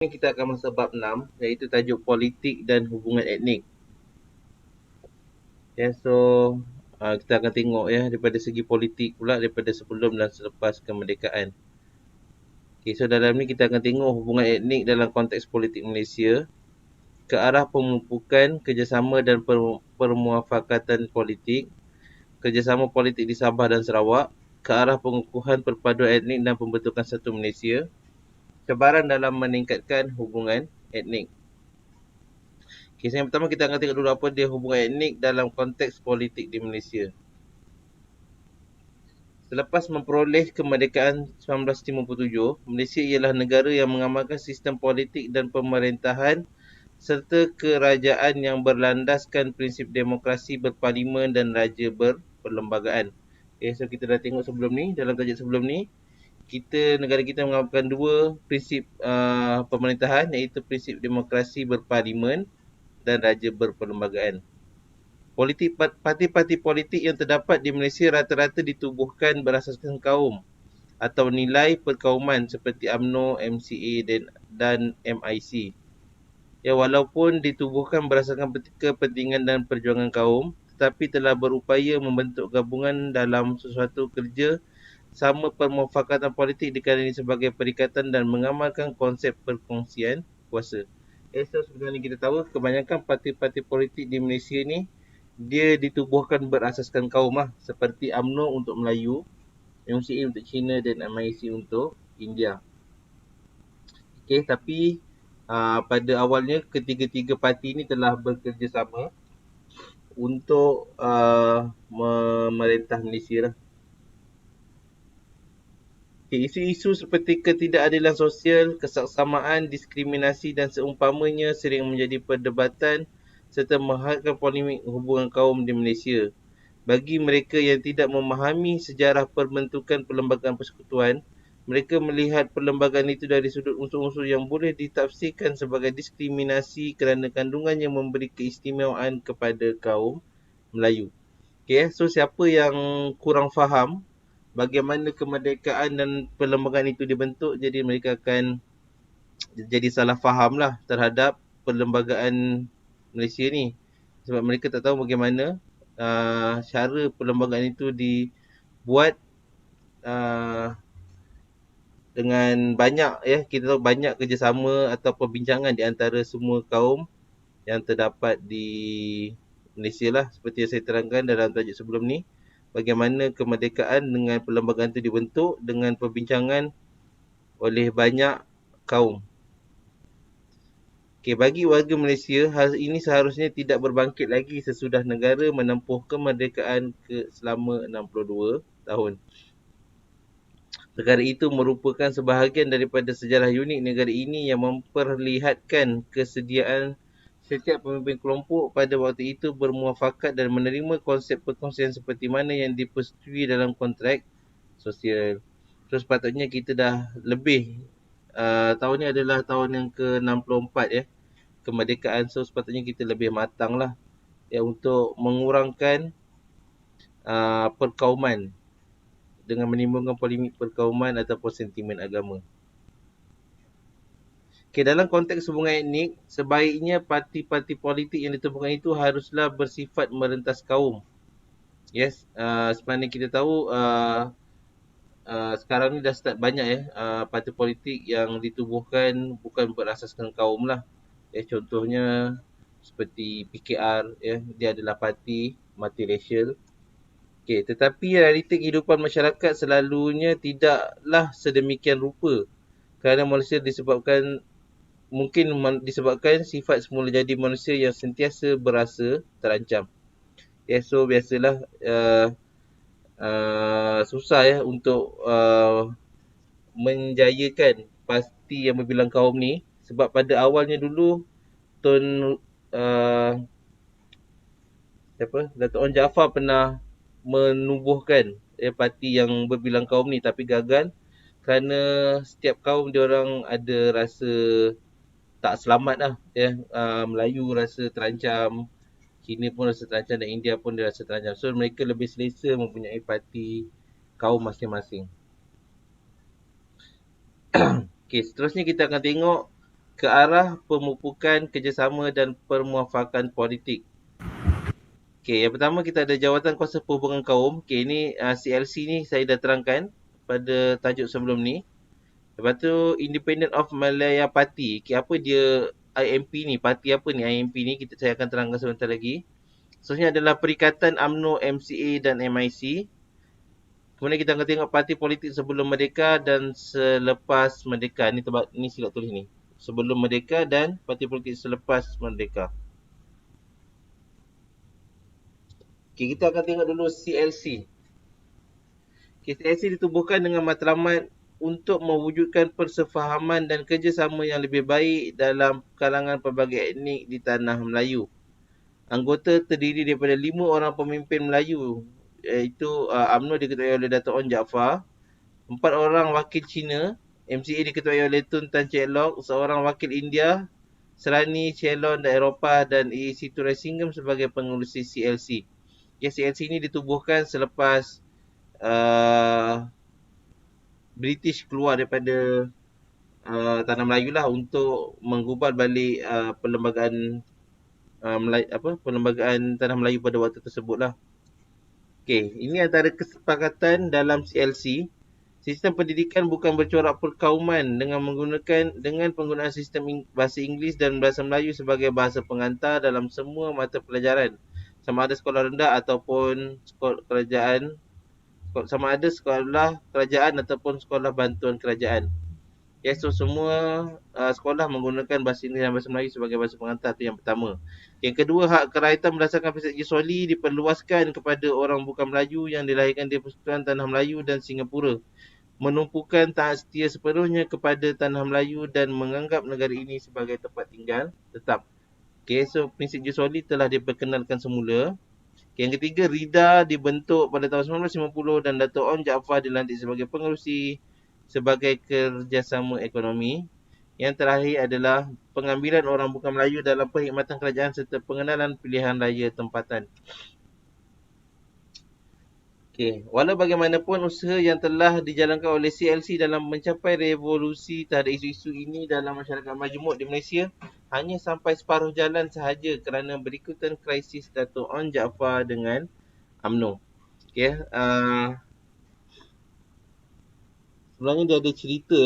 Ini kita akan masuk bab 6, iaitu tajuk politik dan hubungan etnik. So kita akan tengok daripada segi politik pula, daripada sebelum dan selepas kemerdekaan. So dalam ni kita akan tengok hubungan etnik dalam konteks politik Malaysia, ke arah pemupukan kerjasama dan permuafakatan politik, kerjasama politik di Sabah dan Sarawak, ke arah pengukuhan perpaduan etnik dan pembentukan satu Malaysia, cabaran dalam meningkatkan hubungan etnik. So yang pertama kita akan tengok dulu apa dia hubungan etnik dalam konteks politik di Malaysia. Selepas memperoleh kemerdekaan 1957, Malaysia ialah negara yang mengamalkan sistem politik dan pemerintahan serta kerajaan yang berlandaskan prinsip demokrasi berparlimen dan raja berperlembagaan. So kita dah tengok sebelum ni, dalam tajuk sebelum ni, negara kita mengamalkan dua prinsip pemerintahan, iaitu prinsip demokrasi berparlimen dan raja berperlembagaan. Parti-parti politik yang terdapat di Malaysia rata-rata ditubuhkan berasaskan kaum atau nilai perkauman seperti UMNO, MCA dan MIC. Walaupun ditubuhkan berasaskan kepentingan dan perjuangan kaum, tetapi telah berupaya membentuk gabungan dalam sesuatu kerja sama permufakatan politik dikali sebagai perikatan dan mengamalkan konsep perkongsian kuasa. So sebenarnya kita tahu kebanyakan parti-parti politik di Malaysia ni dia ditubuhkan berasaskan kaum seperti UMNO untuk Melayu, MCA untuk Cina dan MIC untuk India. Tapi pada awalnya ketiga-tiga parti ini telah bekerjasama untuk memerintah Malaysia lah. Isu-isu seperti ketidakadilan sosial, kesaksamaan, diskriminasi dan seumpamanya sering menjadi perdebatan serta menghangatkan polemik hubungan kaum di Malaysia. Bagi mereka yang tidak memahami sejarah perbentukan perlembagaan persekutuan, mereka melihat perlembagaan itu dari sudut unsur-unsur yang boleh ditafsirkan sebagai diskriminasi kerana kandungannya memberi keistimewaan kepada kaum Melayu. So siapa yang kurang faham bagaimana kemerdekaan dan perlembagaan itu dibentuk, jadi mereka akan jadi salah faham lah terhadap perlembagaan Malaysia ni. Sebab mereka tak tahu bagaimana cara perlembagaan itu dibuat dengan banyak kita tahu banyak kerjasama atau perbincangan di antara semua kaum yang terdapat di Malaysia lah, seperti yang saya terangkan dalam tajuk sebelum ni, bagaimana kemerdekaan dengan perlembagaan itu dibentuk dengan perbincangan oleh banyak kaum. Bagi warga Malaysia, hal ini seharusnya tidak berbangkit lagi sesudah negara menempuh kemerdekaan selama 62 tahun. Perkara itu merupakan sebahagian daripada sejarah unik negara ini yang memperlihatkan kesediaan setiap pemimpin kelompok pada waktu itu bermuafakat dan menerima konsep perkongsian seperti mana yang dipersetujui dalam kontrak sosial. So sepatutnya kita dah lebih tahun ni adalah tahun yang ke-64 kemerdekaan. So sepatutnya kita lebih matang lah untuk mengurangkan perkauman dengan menimbulkan polemik perkauman ataupun sentimen agama. Dalam konteks hubungan etnik, sebaiknya parti-parti politik yang ditubuhkan itu haruslah bersifat merentas kaum. Sebenarnya kita tahu sekarang ni dah start banyak parti politik yang ditubuhkan bukan berasaskan kaum lah. Contohnya seperti PKR, dia adalah parti multiracial. Tetapi realiti kehidupan masyarakat selalunya tidaklah sedemikian rupa, kerana Malaysia mungkin disebabkan sifat semula jadi manusia yang sentiasa berasa terancam. So biasalah susah untuk menjayakan parti yang berbilang kaum ni, sebab pada awalnya dulu Datuk Onn Jaafar pernah menubuhkan parti yang berbilang kaum ni, tapi gagal kerana setiap kaum diorang ada rasa tak selamat lah. Melayu rasa terancam, Cina pun rasa terancam dan India pun dia rasa terancam. So mereka lebih selesa mempunyai parti kaum masing-masing. Seterusnya kita akan tengok ke arah pemupukan kerjasama dan permuafakan politik. Okey, yang pertama kita ada Jawatan Kuasa Perhubungan Kaum. Okey, ini CLC ni saya dah terangkan pada tajuk sebelum ni. Lepas tu Independent of Malaya Party. Okey, apa dia IMP ni? Parti apa ni IMP ni? Saya akan terangkan sebentar lagi. Seterusnya adalah Perikatan UMNO, MCA dan MIC. Kemudian kita akan tengok parti politik sebelum merdeka dan selepas merdeka. Ni silap tulis ni. Sebelum merdeka dan parti politik selepas merdeka. Okay, kita akan tengok dulu CLC. Okay, CLC ditubuhkan dengan matlamat untuk mewujudkan persefahaman dan kerjasama yang lebih baik dalam kalangan pelbagai etnik di tanah Melayu. Anggota terdiri daripada 5 orang pemimpin Melayu, iaitu UMNO diketuai oleh Dato' On Jaafar, 4 orang wakil Cina, MCA diketuai oleh Tun Tan Chek Lock, seorang wakil India, Serani, Ceylon dan Eropah dan AAC Turaisingam sebagai pengurusi CLC. Ya, CLC ini ditubuhkan selepas British keluar daripada Tanah Melayu lah untuk menggubal balik perlembagaan perlembagaan Tanah Melayu pada waktu tersebut lah. Okey, ini antara kesepakatan dalam CLC. Sistem pendidikan bukan bercorak perkauman dengan penggunaan sistem bahasa Inggeris dan bahasa Melayu sebagai bahasa pengantar dalam semua mata pelajaran, sama ada sekolah rendah ataupun sekolah kerajaan, ataupun sekolah bantuan kerajaan. Ya, so semua sekolah menggunakan bahasa Inggeris dan bahasa Melayu sebagai bahasa pengantar. Itu yang pertama. Yang kedua, hak keraitan berdasarkan Persekutuan Soli diperluaskan kepada orang bukan Melayu yang dilahirkan di Persekutuan Tanah Melayu dan Singapura, menumpukan taat setia sepenuhnya kepada Tanah Melayu dan menganggap negara ini sebagai tempat tinggal tetap. Okay, so prinsip Jusoli telah diperkenalkan semula. Okay, yang ketiga, RIDA dibentuk pada tahun 1950 dan Dato' On Jaafar dilantik sebagai pengerusi sebagai kerjasama ekonomi. Yang terakhir adalah pengambilan orang bukan Melayu dalam perkhidmatan kerajaan serta pengenalan pilihan raya tempatan. Okay. Walau bagaimanapun, usaha yang telah dijalankan oleh CLC dalam mencapai revolusi terhadap isu-isu ini dalam masyarakat majmuk di Malaysia hanya sampai separuh jalan sahaja kerana berikutan krisis Dato' On Jaafar dengan UMNO. Okay. Sebenarnya dia ada cerita.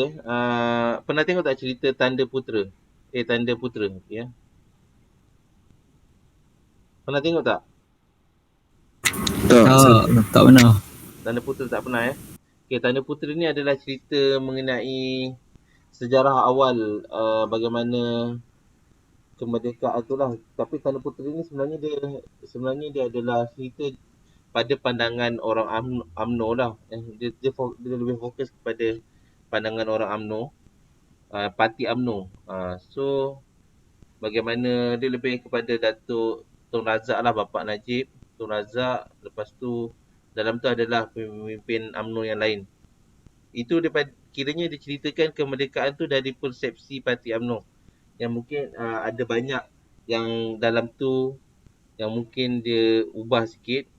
Pernah tengok tak cerita Tanda Putera? Tanda Putera. Ya. Pernah tengok tak? Tak pernah. Tanda Putera tak pernah ya? Okay, Tanda Putera ni adalah cerita mengenai sejarah awal bagaimana kemerdekaan itulah. Tapi Tanda Putera ni sebenarnya dia adalah cerita pada pandangan orang UMNO lah. Dia lebih fokus kepada pandangan orang UMNO, parti UMNO. So bagaimana dia lebih kepada Datuk Tun Razak lah, bapa Najib Tun Razak. Lepas tu dalam tu adalah pemimpin UMNO yang lain. Itu kiranya diceritakan kemerdekaan tu dari persepsi parti UMNO, yang mungkin ada banyak yang dalam tu yang mungkin dia ubah sikit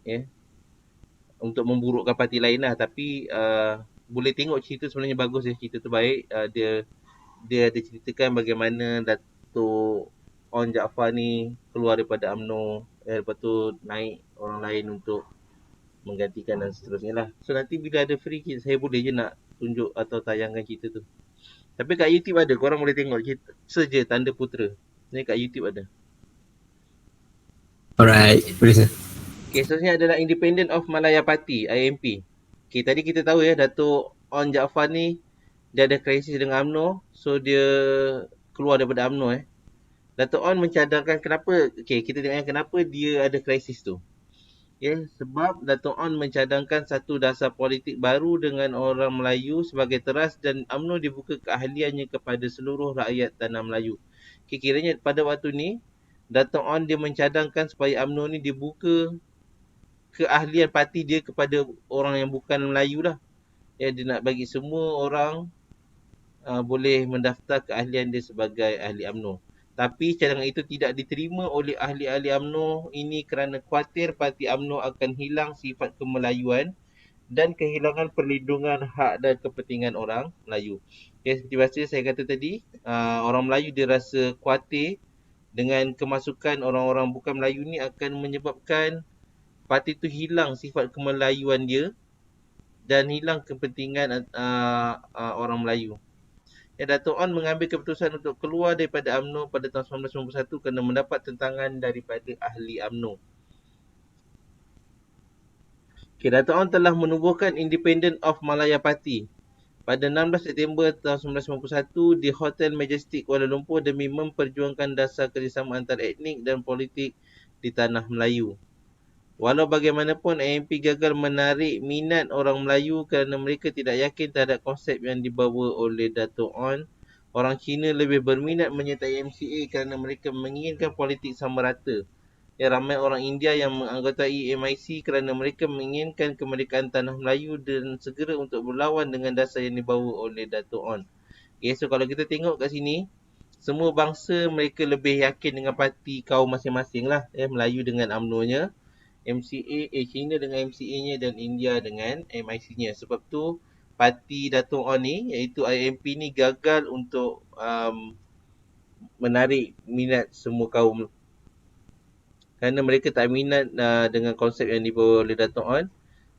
untuk memburukkan parti lain lah. Tapi boleh tengok cerita, sebenarnya bagus ya, cerita tu baik. Dia ada ceritakan bagaimana Dato' On Jaafar ni keluar daripada UMNO, lepas tu naik orang lain untuk menggantikan dan seterusnya lah. So nanti bila ada free, saya boleh je nak tunjuk atau tayangkan cerita tu. Tapi kat YouTube ada, korang boleh tengok cerita saja Tanda Putera. Ni kat YouTube ada. Alright, boleh sir. Okay, seterusnya adalah Independent of Malaya Party, IMP. Okay, tadi kita tahu ya, Dato' On Jaafar ni dia ada krisis dengan UMNO, so dia keluar daripada UMNO. Dato' On mencadangkan kenapa, okay, kita tengok kenapa dia ada krisis tu. Sebab Dato' On mencadangkan satu dasar politik baru dengan orang Melayu sebagai teras dan UMNO dibuka keahliannya kepada seluruh rakyat tanah Melayu. Kiranya pada waktu ni, Dato' On dia mencadangkan supaya UMNO ni dibuka keahlian parti dia kepada orang yang bukan Melayu lah. Dia nak bagi semua orang boleh mendaftar keahlian dia sebagai ahli UMNO. Tapi cadangan itu tidak diterima oleh ahli-ahli UMNO ini kerana khawatir parti UMNO akan hilang sifat kemelayuan dan kehilangan perlindungan hak dan kepentingan orang Melayu. Okay, seperti biasa saya kata tadi, orang Melayu dia rasa kuatir dengan kemasukan orang-orang bukan Melayu ni akan menyebabkan parti tu hilang sifat kemelayuan dia dan hilang kepentingan orang Melayu. Ya, Dato' On mengambil keputusan untuk keluar daripada UMNO pada tahun 1991 kerana mendapat tentangan daripada ahli UMNO. Dato' On telah menubuhkan Independent of Malaya Party pada 16 September tahun 1991 di Hotel Majestic Kuala Lumpur demi memperjuangkan dasar kerjasama antar etnik dan politik di tanah Melayu. Walau bagaimanapun, AMP gagal menarik minat orang Melayu kerana mereka tidak yakin terhadap konsep yang dibawa oleh Dato' On. Orang Cina lebih berminat menyertai MCA kerana mereka menginginkan politik sama rata. Ramai orang India yang menganggotai MIC kerana mereka menginginkan kemerdekaan tanah Melayu dan segera untuk berlawan dengan dasar yang dibawa oleh Dato' On. So kalau kita tengok kat sini, semua bangsa mereka lebih yakin dengan parti kaum masing-masing lah. Melayu dengan UMNO-nya, MCA, China dengan MCA-nya dan India dengan MIC-nya. Sebab tu parti Dato' On ni, iaitu IMP ni gagal untuk menarik minat semua kaum kerana mereka tak minat dengan konsep yang dibawa oleh Dato' On,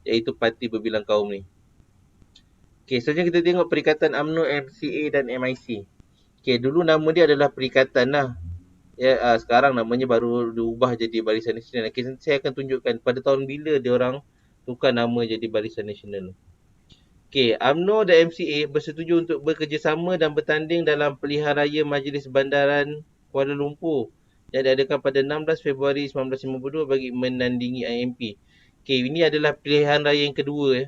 iaitu parti berbilang kaum ni. Selanjutnya kita tengok Perikatan UMNO, MCA dan MIC. Dulu nama dia adalah Perikatan lah. Sekarang namanya baru diubah jadi Barisan Nasional. Saya akan tunjukkan pada tahun bila dia orang tukar nama jadi Barisan Nasional. UMNO dan MCA bersetuju untuk bekerjasama dan bertanding dalam Pilihan Raya Majlis Bandaran Kuala Lumpur yang diadakan pada 16 Februari 1952 bagi menandingi IMP. Ini adalah pilihan raya yang kedua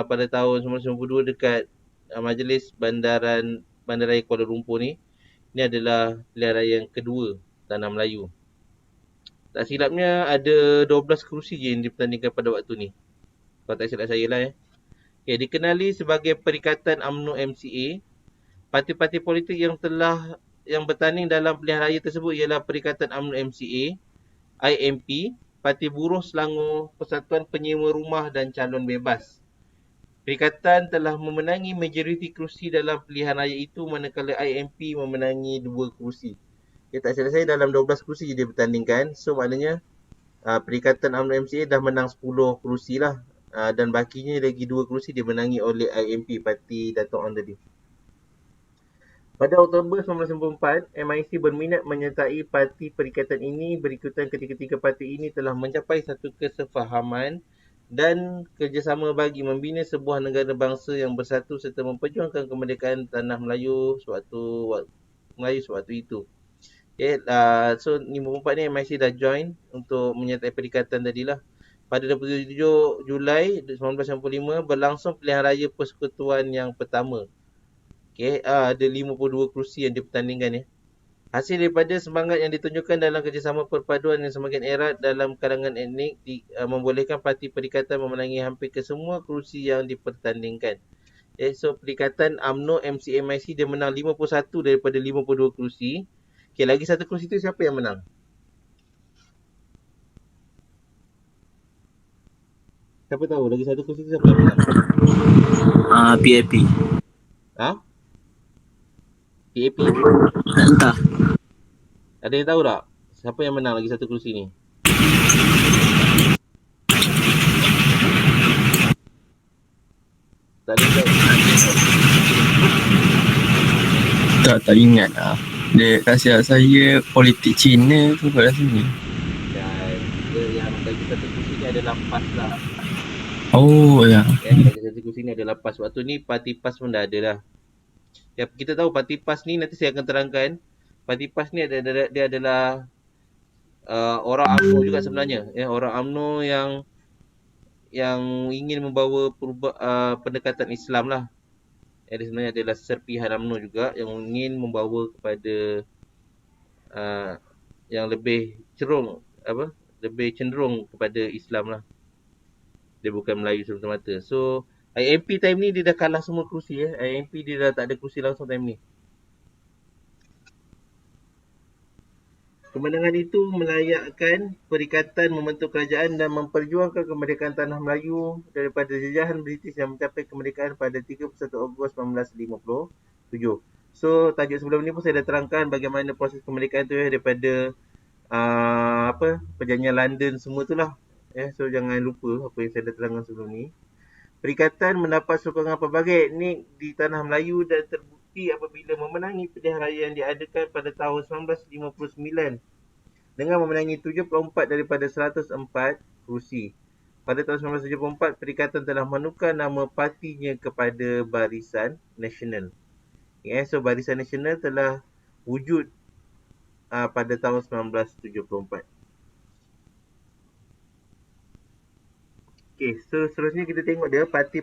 pada tahun 1992 dekat Majlis Bandaraya Kuala Lumpur ni. Ini adalah pilihan raya yang kedua Tanah Melayu. Tak silapnya ada 12 kerusi je yang dipertandingkan pada waktu ni. Kalau tak silap saya lah dikenali sebagai Perikatan UMNO MCA. Parti-parti politik yang bertanding dalam pilihan raya tersebut ialah Perikatan UMNO MCA, IMP, Parti Buruh Selangor, Persatuan Penyewa Rumah dan Calon Bebas. Perikatan telah memenangi majoriti kerusi dalam pilihan raya itu manakala IMP memenangi 2 kerusi. Tak silap saya dalam 12 kerusi je dia bertandingkan. So maknanya Perikatan UMNO MCA dah menang 10 kerusi lah. Dan bakinya lagi 2 kerusi dimenangi oleh IMP, Parti Dato' On tadi. Pada Oktober 1994, MIC berminat menyertai parti perikatan ini berikutan ketika-ketika parti ini telah mencapai satu kesefahaman dan kerjasama bagi membina sebuah negara bangsa yang bersatu serta memperjuangkan kemerdekaan tanah Melayu sewaktu itu. So 1994 ni MIC dah join untuk menyertai perikatan tadilah. Pada 27 Julai 1995 berlangsung pilihan raya persekutuan yang pertama. Ada 52 kerusi yang dipertandingkan Hasil daripada semangat yang ditunjukkan dalam kerjasama perpaduan yang semakin erat dalam kalangan etnik membolehkan parti perikatan memenangi hampir kesemua kerusi yang dipertandingkan. So Perikatan UMNO MCA MIC dia menang 51 daripada 52 kerusi. Lagi satu kerusi tu siapa yang menang? Siapa tahu lagi satu kerusi tu siapa yang menang? PAP. PAP? Entah. Ada yang tahu tak? Siapa yang menang lagi satu kerusi ni? Tak ada yang tahu? Tak ingat lah. Dia kasih saya politik Cina tu kat sini. Dan yang lagi satu kerusi ni adalah PAS lah. Oh ya. Lagi satu kerusi ni adalah PAS. Waktu ni parti PAS pun dah ada lah. Kita tahu parti PAS ni nanti saya akan terangkan. Parti PAS ni dia adalah orang UMNO juga sebenarnya. Orang UMNO yang ingin membawa pendekatan Islam lah. Dia sebenarnya adalah serpihan UMNO juga yang ingin membawa kepada yang lebih cenderung kepada Islam lah. Dia bukan Melayu semata-mata. So IMP time ni dia dah kalah semua kerusi IMP dia dah tak ada kerusi langsung time ni. Kemenangan itu melayakkan perikatan membentuk kerajaan dan memperjuangkan kemerdekaan tanah Melayu daripada jajahan British yang mencapai kemerdekaan pada 31 Ogos 1957. So, tajuk sebelum ni pun saya dah terangkan bagaimana proses kemerdekaan tu daripada perjanjian London semua tu lah. So, jangan lupa apa yang saya dah terangkan sebelum ni. Perikatan mendapat sokongan pelbagai etnik di tanah Melayu dan terbukti apabila memenangi pilihan raya yang diadakan pada tahun 1959 dengan memenangi 74 daripada 104 kerusi. Pada tahun 1974, Perikatan telah menukar nama partinya kepada Barisan Nasional. So Barisan Nasional telah wujud pada tahun 1974. So seterusnya kita tengok dia parti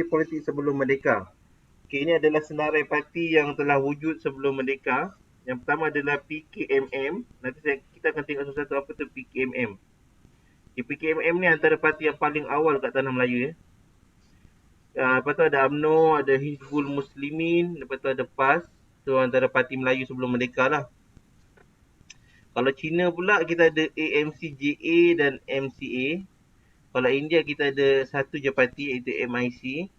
politik sebelum merdeka. Ini adalah senarai parti yang telah wujud sebelum merdeka. Yang pertama adalah PKMM. Nanti kita akan tengok satu-satu apa tu PKMM. PKMM ni antara parti yang paling awal kat tanah Melayu. Lepas tu ada UMNO, ada Hizbul Muslimin, lepas tu ada PAS. So antara parti Melayu sebelum merdeka lah. Kalau Cina pula kita ada AMCJA dan MCA. Kalau India kita ada satu je parti iaitu MIC.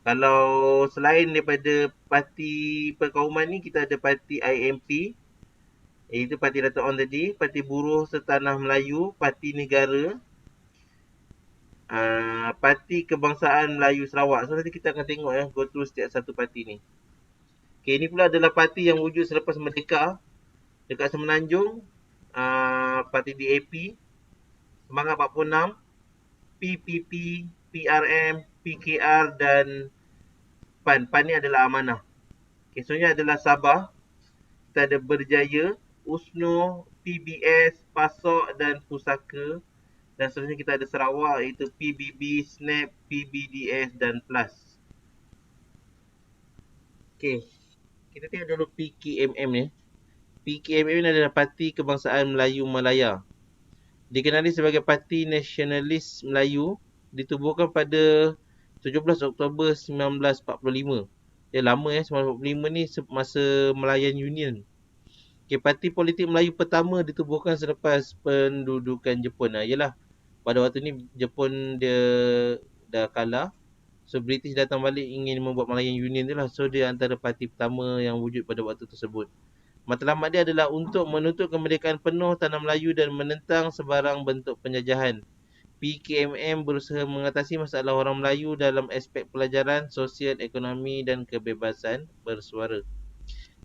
Kalau selain daripada parti perkauman ni kita ada parti IMP, iaitu parti Dato' On tadi, parti Buruh Setanah Melayu, parti Negara, parti Kebangsaan Melayu Sarawak. So nanti kita akan tengok go through setiap satu parti ni. Ini pula adalah parti yang wujud selepas merdeka dekat Semenanjung, parti DAP, Semangat 46, PPP, PRM, PKR dan PAN. PAN ni adalah amanah. Soalnya adalah Sabah, kita ada Berjaya, USNO, PBS, PASOK dan Pusaka. Dan seterusnya kita ada Sarawak iaitu PBB, SNAP, PBDS dan PLUS. Kita tengok dulu PKMM ni. PKMM ni adalah Parti Kebangsaan Melayu Malaya. Dikenali sebagai Parti Nasionalis Melayu, ditubuhkan pada 17 Oktober 1945. Lama 1945 ni masa Malayan Union. Parti politik Melayu pertama ditubuhkan selepas pendudukan Jepun. Yalah, pada waktu ni Jepun dia dah kalah. So British datang balik ingin membuat Malayan Union tu lah. So dia antara parti pertama yang wujud pada waktu tersebut. Matlamat dia adalah untuk menuntut kemerdekaan penuh tanah Melayu dan menentang sebarang bentuk penjajahan. PKMM berusaha mengatasi masalah orang Melayu dalam aspek pelajaran, sosial, ekonomi dan kebebasan bersuara.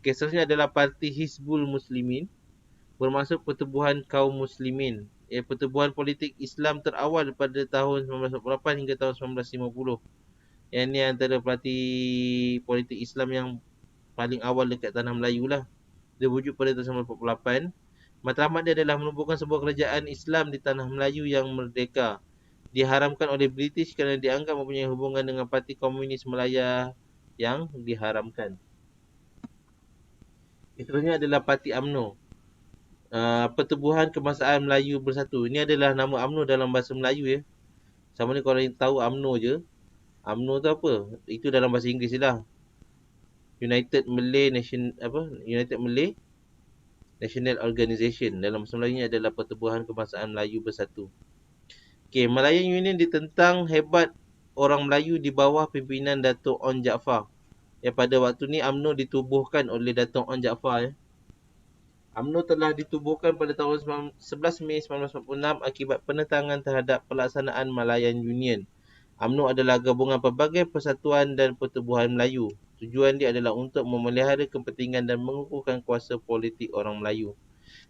Seterusnya adalah Parti Hizbul Muslimin, bermaksud Pertubuhan Kaum Muslimin. Pertubuhan politik Islam terawal pada tahun 1948 hingga tahun 1950. Yang ni antara parti politik Islam yang paling awal dekat tanah Melayu lah. Dia wujud pada tahun 1948. Matlamat dia adalah menubuhkan sebuah kerajaan Islam di tanah Melayu yang merdeka. Diharamkan oleh British kerana dianggap mempunyai hubungan dengan Parti Komunis Melaya yang diharamkan. Seterusnya adalah Parti UMNO. Pertubuhan Kebangsaan Melayu Bersatu. Ini adalah nama UMNO dalam bahasa Melayu Sama ni korang tahu UMNO je. UMNO tu apa? Itu dalam bahasa Inggeris je lah. United Malay National Organisation. Dalam bahasa Melayunya adalah Pertubuhan Kebangsaan Melayu Bersatu. Malayan Union ditentang hebat orang Melayu di bawah pimpinan Dato' On Jaafar. Pada waktu ni UMNO ditubuhkan oleh Dato' On Jaafar. UMNO telah ditubuhkan pada tahun 11 Mei 1946 akibat penentangan terhadap pelaksanaan Malayan Union. UMNO adalah gabungan pelbagai persatuan dan pertubuhan Melayu. Tujuan dia adalah untuk memelihara kepentingan dan mengukuhkan kuasa politik orang Melayu.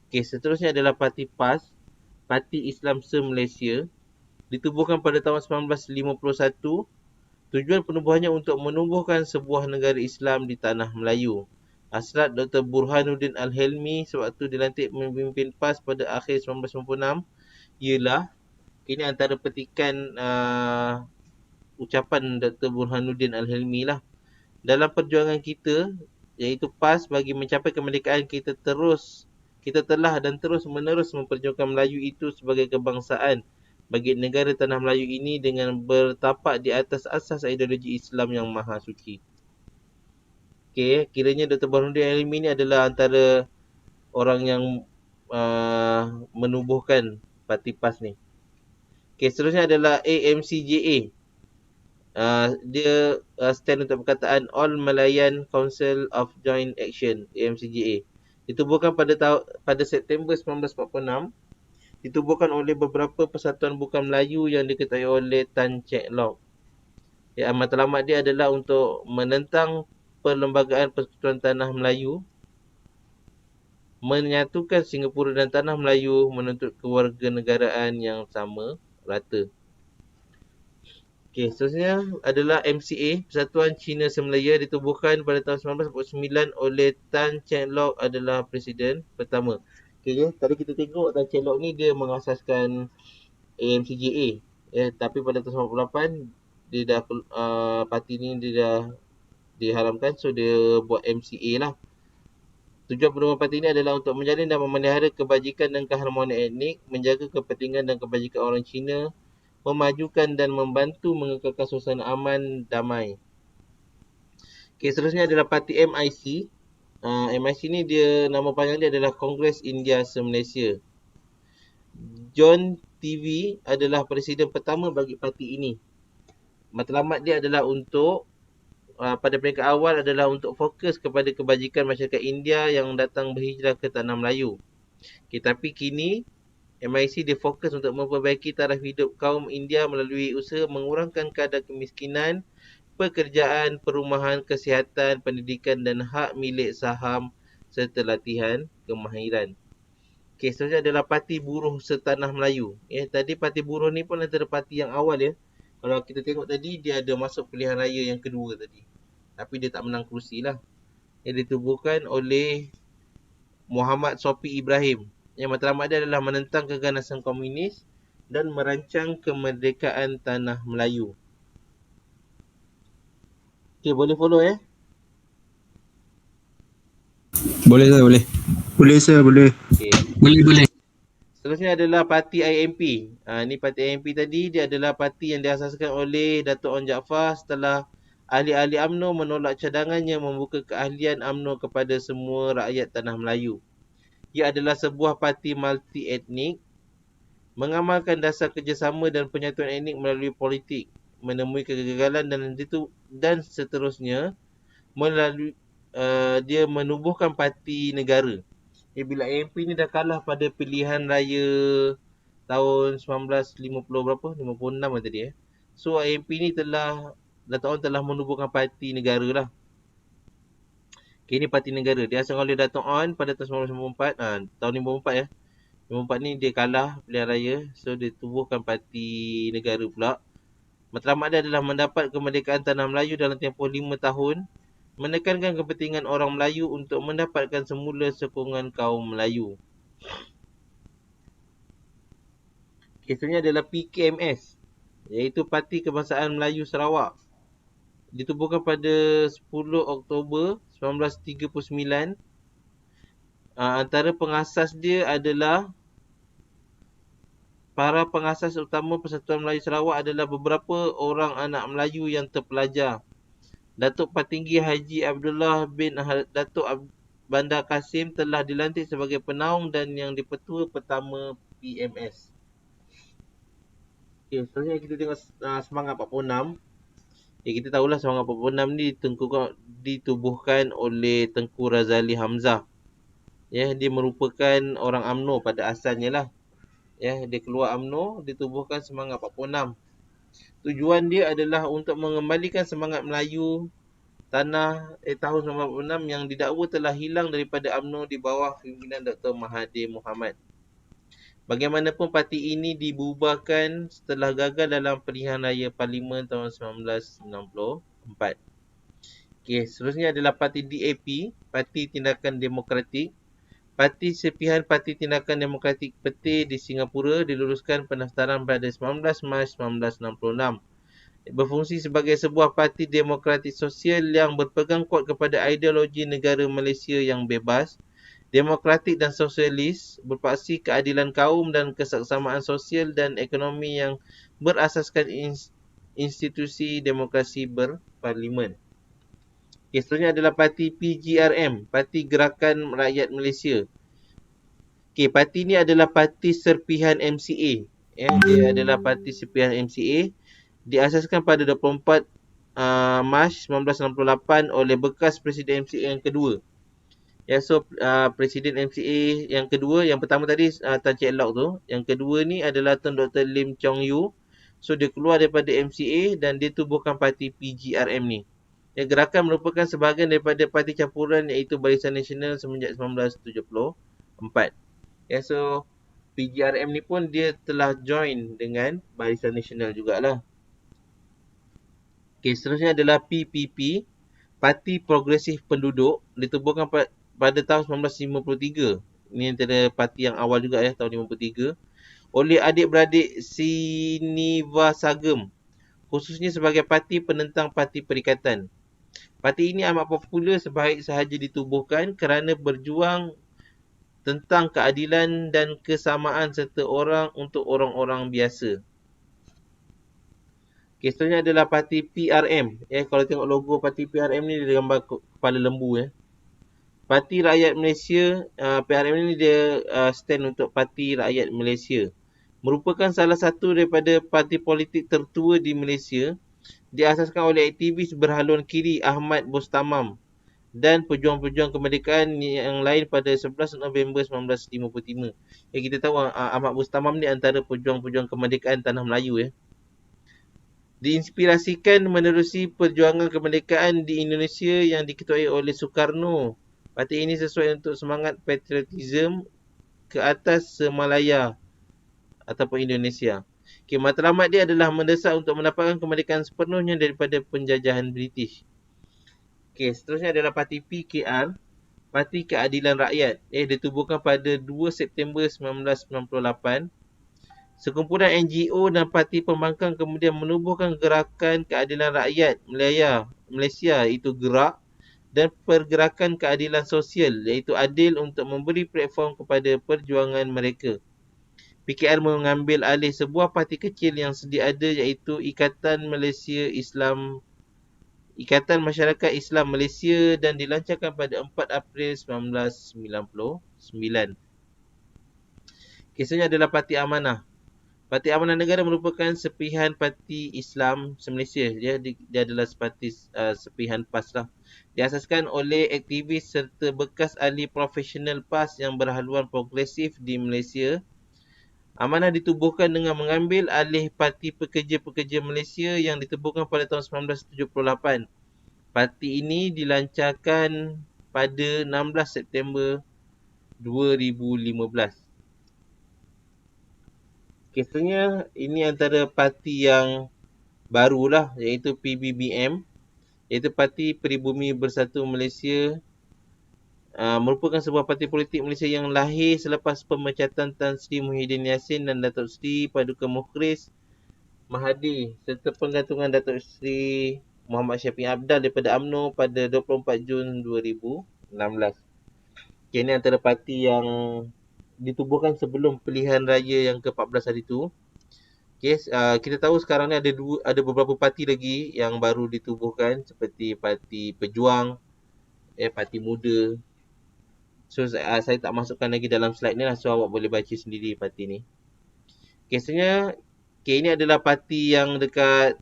Seterusnya adalah Parti PAS, Parti Islam Se-Malaysia. Ditubuhkan pada tahun 1951. Tujuan penubuhannya untuk menumbuhkan sebuah negara Islam di tanah Melayu. Hasrat Dr. Burhanuddin Al-Helmi sewaktu dilantik memimpin PAS pada akhir 1996 ialah, ini antara petikan ucapan Dr. Burhanuddin Al-Helmi lah. Dalam perjuangan kita, iaitu PAS, bagi mencapai kemerdekaan, kita telah dan terus menerus memperjuangkan Melayu itu sebagai kebangsaan bagi negara tanah Melayu ini dengan bertapak di atas asas ideologi Islam yang maha suci. Kiranya Dr. Burhanuddin Al-Helmi ini adalah antara orang yang menubuhkan parti PAS ni. Okay, seterusnya adalah AMCJA. Dia stand untuk perkataan All Malayan Council of Joint Action, AMCJA. Ditubuhkan pada September 1946. Ditubuhkan oleh beberapa persatuan bukan Melayu yang diketuai oleh Tan Chek Lok. Matlamat dia adalah untuk menentang Perlembagaan Persekutuan Tanah Melayu, menyatukan Singapura dan Tanah Melayu, menuntut kewarganegaraan yang sama rata. Okey, seterusnya adalah MCA, Persatuan Cina Semelaya, ditubuhkan pada tahun 1949 oleh Tan Chek Lok adalah presiden pertama. Okey, tadi kita tengok Tan Chek Lok ni dia mengasaskan AMCJA. Tapi pada tahun 1998 dia dah parti ni dia dah diharamkan, so dia buat MCA lah. Tujuan penubuhan parti ini adalah untuk menjalin dan memelihara kebajikan dan keharmonian etnik, menjaga kepentingan dan kebajikan orang Cina, memajukan dan membantu mengekalkan suasana aman damai. Okay, seterusnya adalah parti MIC. MIC ni dia, nama panjang dia adalah Kongres India Se-Malaysia. John TV adalah presiden pertama bagi parti ini. Matlamat dia adalah untuk pada peringkat awal adalah untuk fokus kepada kebajikan masyarakat India yang datang berhijrah ke Tanah Melayu. Okay, tapi kini MIC dia fokus untuk memperbaiki taraf hidup kaum India melalui usaha mengurangkan kadar kemiskinan, pekerjaan, perumahan, kesihatan, pendidikan dan hak milik saham serta latihan kemahiran. Okay, seterusnya adalah Parti Buruh Setanah Melayu. Tadi Parti Buruh ni pun antara parti yang awal ya. Kalau kita tengok tadi, dia ada masuk pilihan raya yang kedua tadi. Tapi dia tak menang kerusi lah. Yang ditubuhkan oleh Muhammad Sopi Ibrahim. Yang matlamat dia adalah menentang keganasan komunis dan merancang kemerdekaan Tanah Melayu. Okay, boleh follow ya? Boleh sir, boleh. Boleh sir, boleh. Okay. Boleh. Seterusnya adalah parti IMP. Ni parti IMP tadi, dia adalah parti yang diasaskan oleh Dato' Onn Jaafar setelah ahli-ahli UMNO menolak cadangannya membuka keahlian UMNO kepada semua rakyat Tanah Melayu. Ia adalah sebuah parti multi-etnik, mengamalkan dasar kerjasama dan penyatuan etnik melalui politik, menemui kegagalan dan seterusnya melalui dia menubuhkan parti negara. Bila AMP ni dah kalah pada pilihan raya tahun 1950 berapa? 56 tadi So AMP ni Dato' Onn telah menubuhkan parti negara lah. Okay, ni parti negara. Dia asal oleh Dato' Onn pada tahun 1954. Tahun 54 ya. 54 ni dia kalah pilihan raya. So dia tubuhkan parti negara pula. Matlamat dia adalah mendapat kemerdekaan Tanah Melayu dalam tempoh 5 tahun. Menekankan kepentingan orang Melayu untuk mendapatkan semula sokongan kaum Melayu. Kisahnya adalah PKMS, iaitu Parti Kebangsaan Melayu Sarawak. Ditubuhkan pada 10 Oktober 1939. Antara pengasas dia adalah para pengasas utama Persatuan Melayu Sarawak adalah beberapa orang anak Melayu yang terpelajar. Datuk Patinggi Haji Abdullah bin Datuk Bandar Kasim telah dilantik sebagai penaung dan yang dipetua pertama PMS. Okay, seterusnya kita tengok Semangat 46. Kita tahulah Semangat 46 ni ditubuhkan oleh Tengku Razali Hamzah. Dia merupakan orang UMNO pada asalnya lah. Dia keluar UMNO, ditubuhkan Semangat 46. Tujuan dia adalah untuk mengembalikan semangat Melayu tahun 1946 yang didakwa telah hilang daripada UMNO di bawah pimpinan Dr. Mahathir Mohamad. Bagaimanapun parti ini dibubarkan setelah gagal dalam pilihan raya Parlimen tahun 1964. Okay, seterusnya adalah parti DAP, Parti Tindakan Demokratik. Parti Serpihan Parti Tindakan Demokratik Peti di Singapura diluluskan pendaftaran pada 19 Mac 1966. Berfungsi sebagai sebuah parti demokratik sosial yang berpegang kuat kepada ideologi negara Malaysia yang bebas, demokratik dan sosialis, berpaksi keadilan kaum dan keseksama sosial dan ekonomi yang berasaskan institusi demokrasi berparlimen. Seterusnya adalah parti PGRM, Parti Gerakan Rakyat Malaysia. Okey, parti ni adalah parti serpihan MCA. Ya, dia adalah parti serpihan MCA. Diasaskan pada 24 Mac 1968 oleh bekas Presiden MCA yang kedua. Ya, so Presiden MCA yang kedua, yang pertama tadi Tan Chek Lock tu. Yang kedua ni adalah Tun Dr. Lim Chong Yu. So dia keluar daripada MCA dan dia tubuhkan parti PGRM ni. Ya, gerakan merupakan sebahagian daripada parti campuran iaitu Barisan Nasional semenjak 1974. Ya, so PGRM ni pun dia telah join dengan Barisan Nasional jugalah. Okay, seterusnya adalah PPP, Parti Progresif Penduduk, ditubuhkan pada tahun 1953. Ini antara parti yang awal juga ya, tahun 53. Oleh adik-beradik Sinivasagem, khususnya sebagai parti penentang Parti Perikatan. Parti ini amat popular sebaik sahaja ditubuhkan kerana berjuang tentang keadilan dan kesamaan serta orang untuk orang-orang biasa. Okay, seterusnya adalah parti PRM. Kalau tengok logo parti PRM ni dia gambar kepala lembu. Parti Rakyat Malaysia, PRM ni dia stand untuk Parti Rakyat Malaysia. Merupakan salah satu daripada parti politik tertua di Malaysia. Diasaskan oleh aktivis berhaluan kiri Ahmad Bustamam dan pejuang-pejuang kemerdekaan yang lain pada 11 November 1955. Kita tahu Ahmad Bustamam ni antara pejuang-pejuang kemerdekaan tanah Melayu. Diinspirasikan menerusi perjuangan kemerdekaan di Indonesia yang diketuai oleh Soekarno. Parti ini sesuai untuk semangat patriotisme ke atas Semalaya ataupun Indonesia. Matlamat dia adalah mendesak untuk mendapatkan kemerdekaan sepenuhnya daripada penjajahan British. Seterusnya adalah parti PKR, Parti Keadilan Rakyat. Ditubuhkan pada 2 September 1998. Sekumpulan NGO dan parti pembangkang kemudian menubuhkan Gerakan Keadilan Rakyat Malaysia iaitu GERAK dan Pergerakan Keadilan Sosial iaitu ADIL untuk memberi platform kepada perjuangan mereka. PKR mengambil alih sebuah parti kecil yang sedia ada iaitu Ikatan Masyarakat Islam Malaysia dan dilancarkan pada 4 April 1999. Kisahnya adalah Parti Amanah. Parti Amanah Negara merupakan serpihan Parti Islam se-Malaysia. Dia adalah parti serpihan PAS lah. Diasaskan oleh aktivis serta bekas ahli profesional PAS yang berhaluan progresif di Malaysia. Amanah ditubuhkan dengan mengambil alih Parti Pekerja-Pekerja Malaysia yang ditubuhkan pada tahun 1978. Parti ini dilancarkan pada 16 September 2015. Seterusnya, ini antara parti yang barulah iaitu PBBM, iaitu Parti Peribumi Bersatu Malaysia. Merupakan sebuah parti politik Malaysia yang lahir selepas pemecatan Tan Sri Muhyiddin Yassin dan Datuk Seri Paduka Mukhris Mahathir serta penggantungan Datuk Seri Muhammad Syafiee Apdal daripada UMNO pada 24 Jun 2016. Ini antara parti yang ditubuhkan sebelum pilihan raya yang ke-14 hari itu. Kita tahu sekarang ni ada beberapa parti lagi yang baru ditubuhkan seperti Parti Pejuang, Parti Muda. So saya tak masukkan lagi dalam slide ni lah, so awak boleh baca sendiri parti ni. Seterusnya, ini adalah parti yang dekat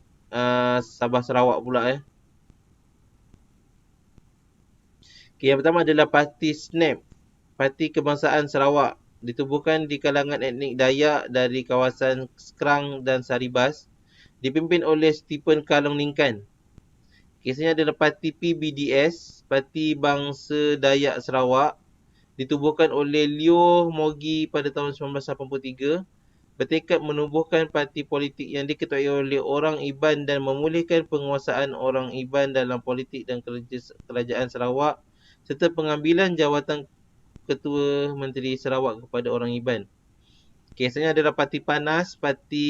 Sabah Sarawak pula. Yang pertama adalah Parti SNAP, Parti Kebangsaan Sarawak. Ditubuhkan di kalangan etnik Dayak dari kawasan Skrang dan Saribas. Dipimpin oleh Stephen Kalong Ningkan. Kisahnya adalah Parti PBDS, Parti Bangsa Dayak Sarawak. Ditubuhkan oleh Leo Mogi pada tahun 1983. Bertekad menubuhkan parti politik yang diketuai oleh orang Iban dan memulihkan penguasaan orang Iban dalam politik dan kerajaan Sarawak serta pengambilan jawatan Ketua Menteri Sarawak kepada orang Iban. Kisahnya adalah Parti Panas, Parti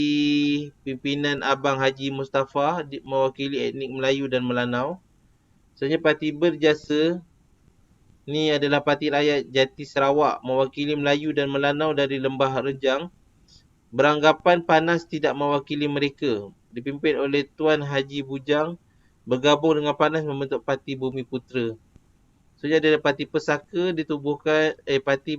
Pimpinan Abang Haji Mustafa mewakili etnik Melayu dan Melanau. Selanjutnya Parti Berjasa, ni adalah Parti Rakyat Jati Sarawak mewakili Melayu dan Melanau dari Lembah Rejang. Beranggapan Panas tidak mewakili mereka. Dipimpin oleh Tuan Haji Bujang, bergabung dengan Panas membentuk Parti Bumi Putera. Selanjutnya adalah Parti Pesaka ditubuhkan Parti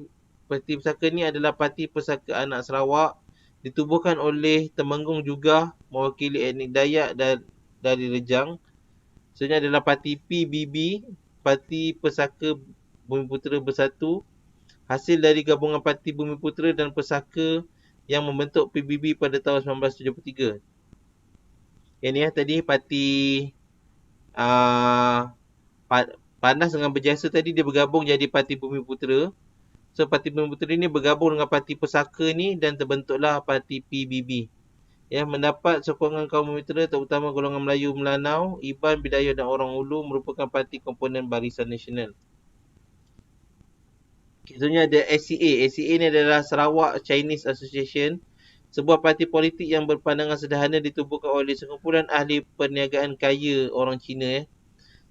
Parti Pesaka ni adalah Parti Pesaka Anak Sarawak, ditubuhkan oleh Temenggung juga, mewakili etnik Dayak dari Rejang. Sebenarnya adalah Parti PBB, Parti Pesaka Bumiputera Bersatu, hasil dari gabungan Parti Bumiputera dan Pesaka yang membentuk PBB pada tahun 1973. Yang ni tadi Parti uh, Panas dengan Berjasa tadi dia bergabung jadi Parti Bumiputera. So Parti Bumiputera ni bergabung dengan Parti Pesaka ni dan terbentuklah Parti PBB. Ya, mendapat sokongan kaum Bumiputera terutama golongan Melayu Melanau, Iban, Bidayuh dan Orang Ulu merupakan parti komponen Barisan Nasional. Contohnya ada SCA. SCA ni adalah Sarawak Chinese Association, sebuah parti politik yang berpandangan sederhana ditubuhkan oleh sekumpulan ahli perniagaan kaya orang Cina.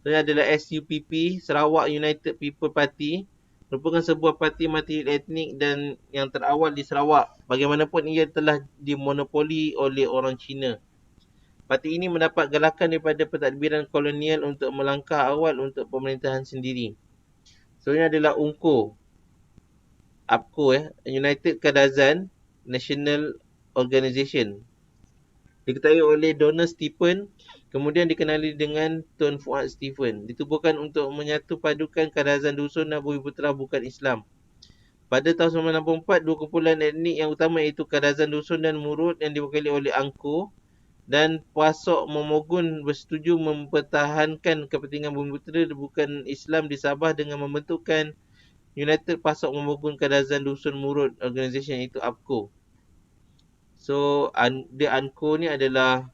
Contohnya adalah SUPP, Sarawak United People Party, merupakan sebuah parti multi etnik dan yang terawal di Sarawak. Bagaimanapun ia telah dimonopoli oleh orang Cina. Parti ini mendapat galakan daripada pentadbiran kolonial untuk melangkah awal untuk pemerintahan sendiri. Soalnya adalah UNCO, United Kadazan National Organisation. Diketahui oleh Donald Stephen, kemudian dikenali dengan Tun Fuad Stephen. Ditubuhkan untuk menyatu padukan Kadazan Dusun dan Bumiputera bukan Islam. Pada tahun 1964, dua kumpulan etnik yang utama iaitu Kadazan Dusun dan Murut yang diwakili oleh Angko dan Pasok Momogun bersetuju mempertahankan kepentingan Bumiputera bukan Islam di Sabah dengan membentukkan United Pasok Momogun Kadazan Dusun Murut Organisation iaitu APCO. So dia ANCO ni adalah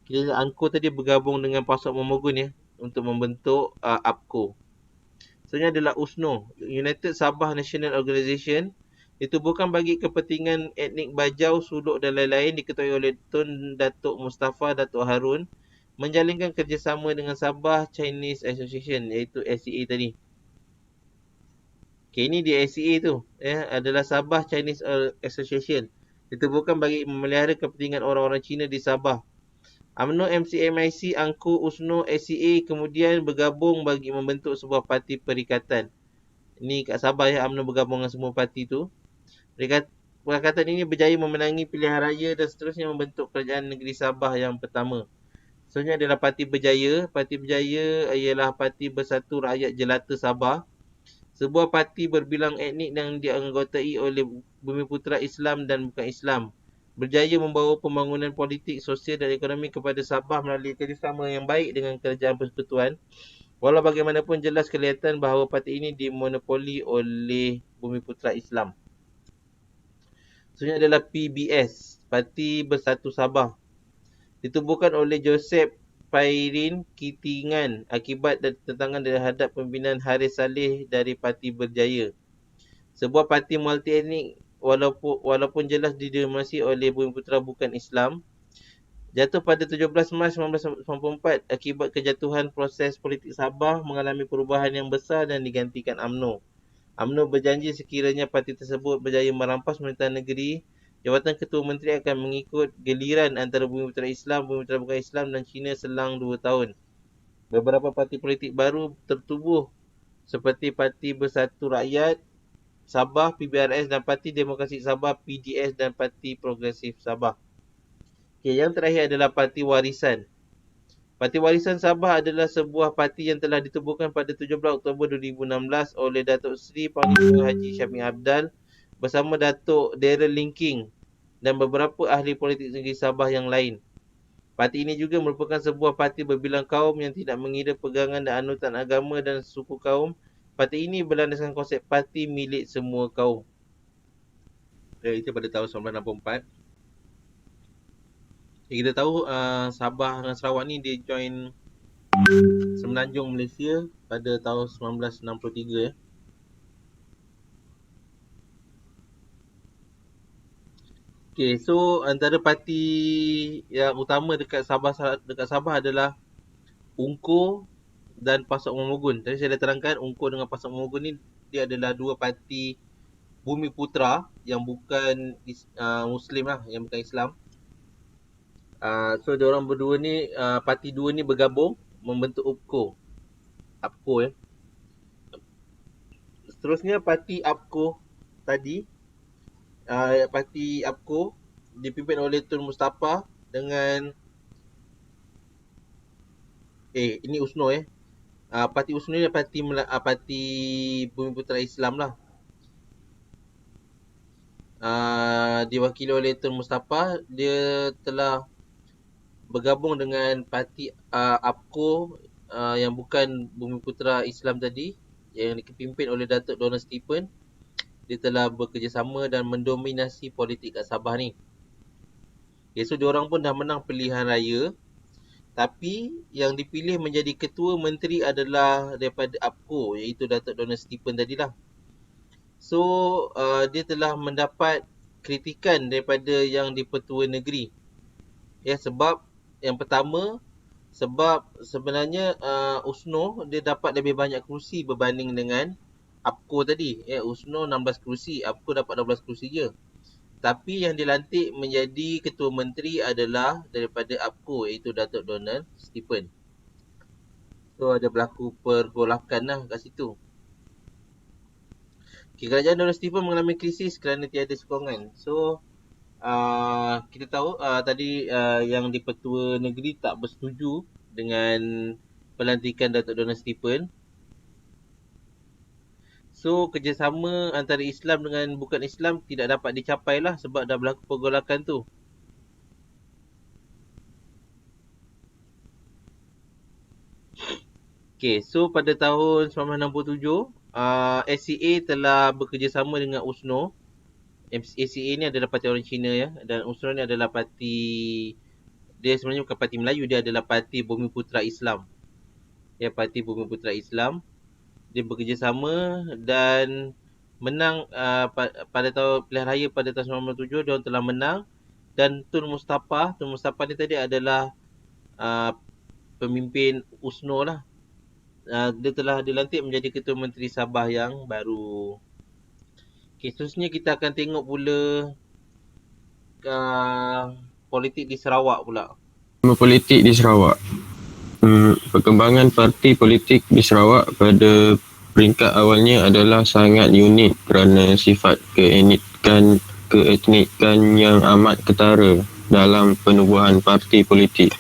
ANCO tadi bergabung dengan Pasok Momogun ya untuk membentuk APCO. Sebenarnya adalah USNO, United Sabah National Organisation, ditubuhkan bagi kepentingan etnik Bajau, Suluk dan lain-lain, diketuai oleh Tun Datuk Mustafa Datuk Harun, menjalinkan kerjasama dengan Sabah Chinese Association iaitu SCA tadi. Okay, ini dia SCA tu adalah Sabah Chinese Association, ditubuhkan bagi memelihara kepentingan orang-orang Cina di Sabah. UMNO, MCMIC, ANCO, USNO, SCA kemudian bergabung bagi membentuk sebuah parti perikatan. Ini kat Sabah ya, UMNO bergabung dengan semua parti tu. Perikatan ini berjaya memenangi pilihan raya dan seterusnya membentuk kerajaan negeri Sabah yang pertama. Sebenarnya adalah Parti Berjaya. Parti Berjaya ialah Parti Bersatu Rakyat Jelata Sabah. Sebuah parti berbilang etnik yang dianggotai oleh Bumiputera Islam dan bukan Islam. Berjaya membawa pembangunan politik, sosial dan ekonomi kepada Sabah melalui kerjasama yang baik dengan kerajaan persekutuan. Walau bagaimanapun jelas kelihatan bahawa parti ini dimonopoli oleh Bumiputera Islam. Sebenarnya adalah PBS, Parti Bersatu Sabah. Ditubuhkan oleh Joseph Pairin Kitingan akibat tentangan terhadap pembinaan Haris Saleh dari Parti Berjaya. Sebuah parti multi etnik walaupun jelas didominasi oleh Bumiputera bukan Islam. Jatuh pada 17 Mac 1994 akibat kejatuhan proses politik Sabah mengalami perubahan yang besar dan digantikan UMNO. UMNO berjanji sekiranya parti tersebut berjaya merampas pemerintahan negeri, jawatan Ketua Menteri akan mengikut giliran antara Bumiputera Islam, Bumiputera bukan Islam dan Cina selang 2 tahun. Beberapa parti politik baru tertubuh seperti Parti Bersatu Rakyat Sabah PBRS dan Parti Demokrasi Sabah PDS dan Parti Progresif Sabah. Okay, yang terakhir adalah Parti Warisan. Parti Warisan Sabah adalah sebuah parti yang telah ditubuhkan pada 17 Oktober 2016 oleh Datuk Seri Panglima Haji Syamil Abdal bersama Datuk Darrell Linking dan beberapa ahli politik negeri Sabah yang lain. Parti ini juga merupakan sebuah parti berbilang kaum yang tidak mengira pegangan dan anutan agama dan suku kaum. Parti ini berlandaskan konsep parti milik semua kaum. Itu pada tahun 1964. Kita tahu Sabah dengan Sarawak ni dia join Semenanjung Malaysia pada tahun 1963 ya. Okay, so antara parti yang utama dekat Sabah adalah UNCO dan Pasok Momogun. Tadi saya dah terangkan UNCO dengan Pasok Momogun ni dia adalah dua parti Bumiputera yang bukan Muslim lah, yang bukan Islam. So diorang berdua ni parti dua ni bergabung membentuk APCO ya. Seterusnya parti APCO tadi, parti APCO dipimpin oleh Tun Mustafa dengan ini USNO parti USNO ni parti Bumiputera Islam lah. Diwakili oleh Tun Mustafa, dia telah bergabung dengan parti APCO yang bukan Bumiputera Islam tadi, yang dipimpin oleh Datuk Donald Stephen. Dia telah bekerjasama dan mendominasi politik kat Sabah ni. Okay, so diorang pun dah menang pilihan raya, tapi yang dipilih menjadi ketua menteri adalah daripada APCO, iaitu Datuk Donald Stephen tadilah. So dia telah mendapat kritikan daripada yang di-Pertua Negeri. Sebab yang pertama, sebab sebenarnya USNO dia dapat lebih banyak kerusi berbanding dengan APCO tadi. USNO 16 kerusi, APCO dapat 12 kerusi je. Tapi yang dilantik menjadi ketua menteri adalah daripada APCO, iaitu Datuk Donald Stephen. So ada berlaku pergolakan lah kat situ. Kerajaan Donald Stephen mengalami krisis kerana tiada sokongan. So kita tahu tadi yang di-Pertua Negeri tak bersetuju dengan pelantikan Datuk Donald Stephen. So kerjasama antara Islam dengan bukan Islam tidak dapat dicapai lah sebab dah berlaku pergolakan tu. Okay, so pada tahun 1967, SCA telah bekerjasama dengan USNO. SCA ni adalah parti orang Cina dan USNO ni adalah parti, dia sebenarnya bukan parti Melayu, dia adalah parti Bumiputera Islam. Parti Bumiputera Islam. Dia bekerjasama dan menang pada tahun pilihan raya pada tahun 1997, dia telah menang. Dan Tun Mustafa ni tadi adalah pemimpin USNO lah. Dia telah dilantik menjadi Ketua Menteri Sabah yang baru. Okay, seterusnya kita akan tengok pula politik di Sarawak pula. Politik di Sarawak. Perkembangan parti politik di Sarawak pada peringkat awalnya adalah sangat unik kerana sifat keetnikan yang amat ketara dalam penubuhan parti politik.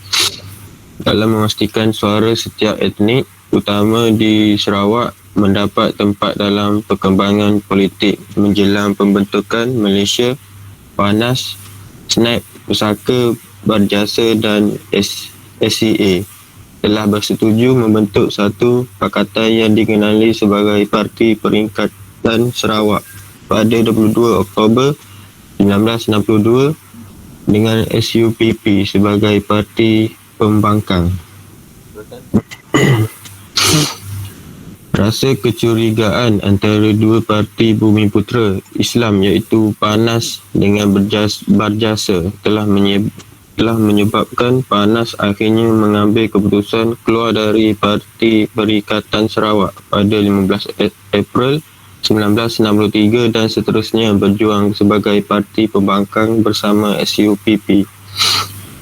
Dalam memastikan suara setiap etnik, utama di Sarawak, mendapat tempat dalam perkembangan politik menjelang pembentukan Malaysia, PANAS, SNAP, Pusaka Berjasa dan SCA telah bersetuju membentuk satu pakatan yang dikenali sebagai Parti Perikatan Sarawak pada 22 Oktober 1962 dengan SUPP sebagai parti pembangkang. Rasa kecurigaan antara dua parti Bumiputera Islam iaitu PANAS dengan Berjasa telah menyebabkan PANAS akhirnya mengambil keputusan keluar dari Parti Perikatan Sarawak pada 15 April 1963 dan seterusnya berjuang sebagai parti pembangkang bersama SUPP.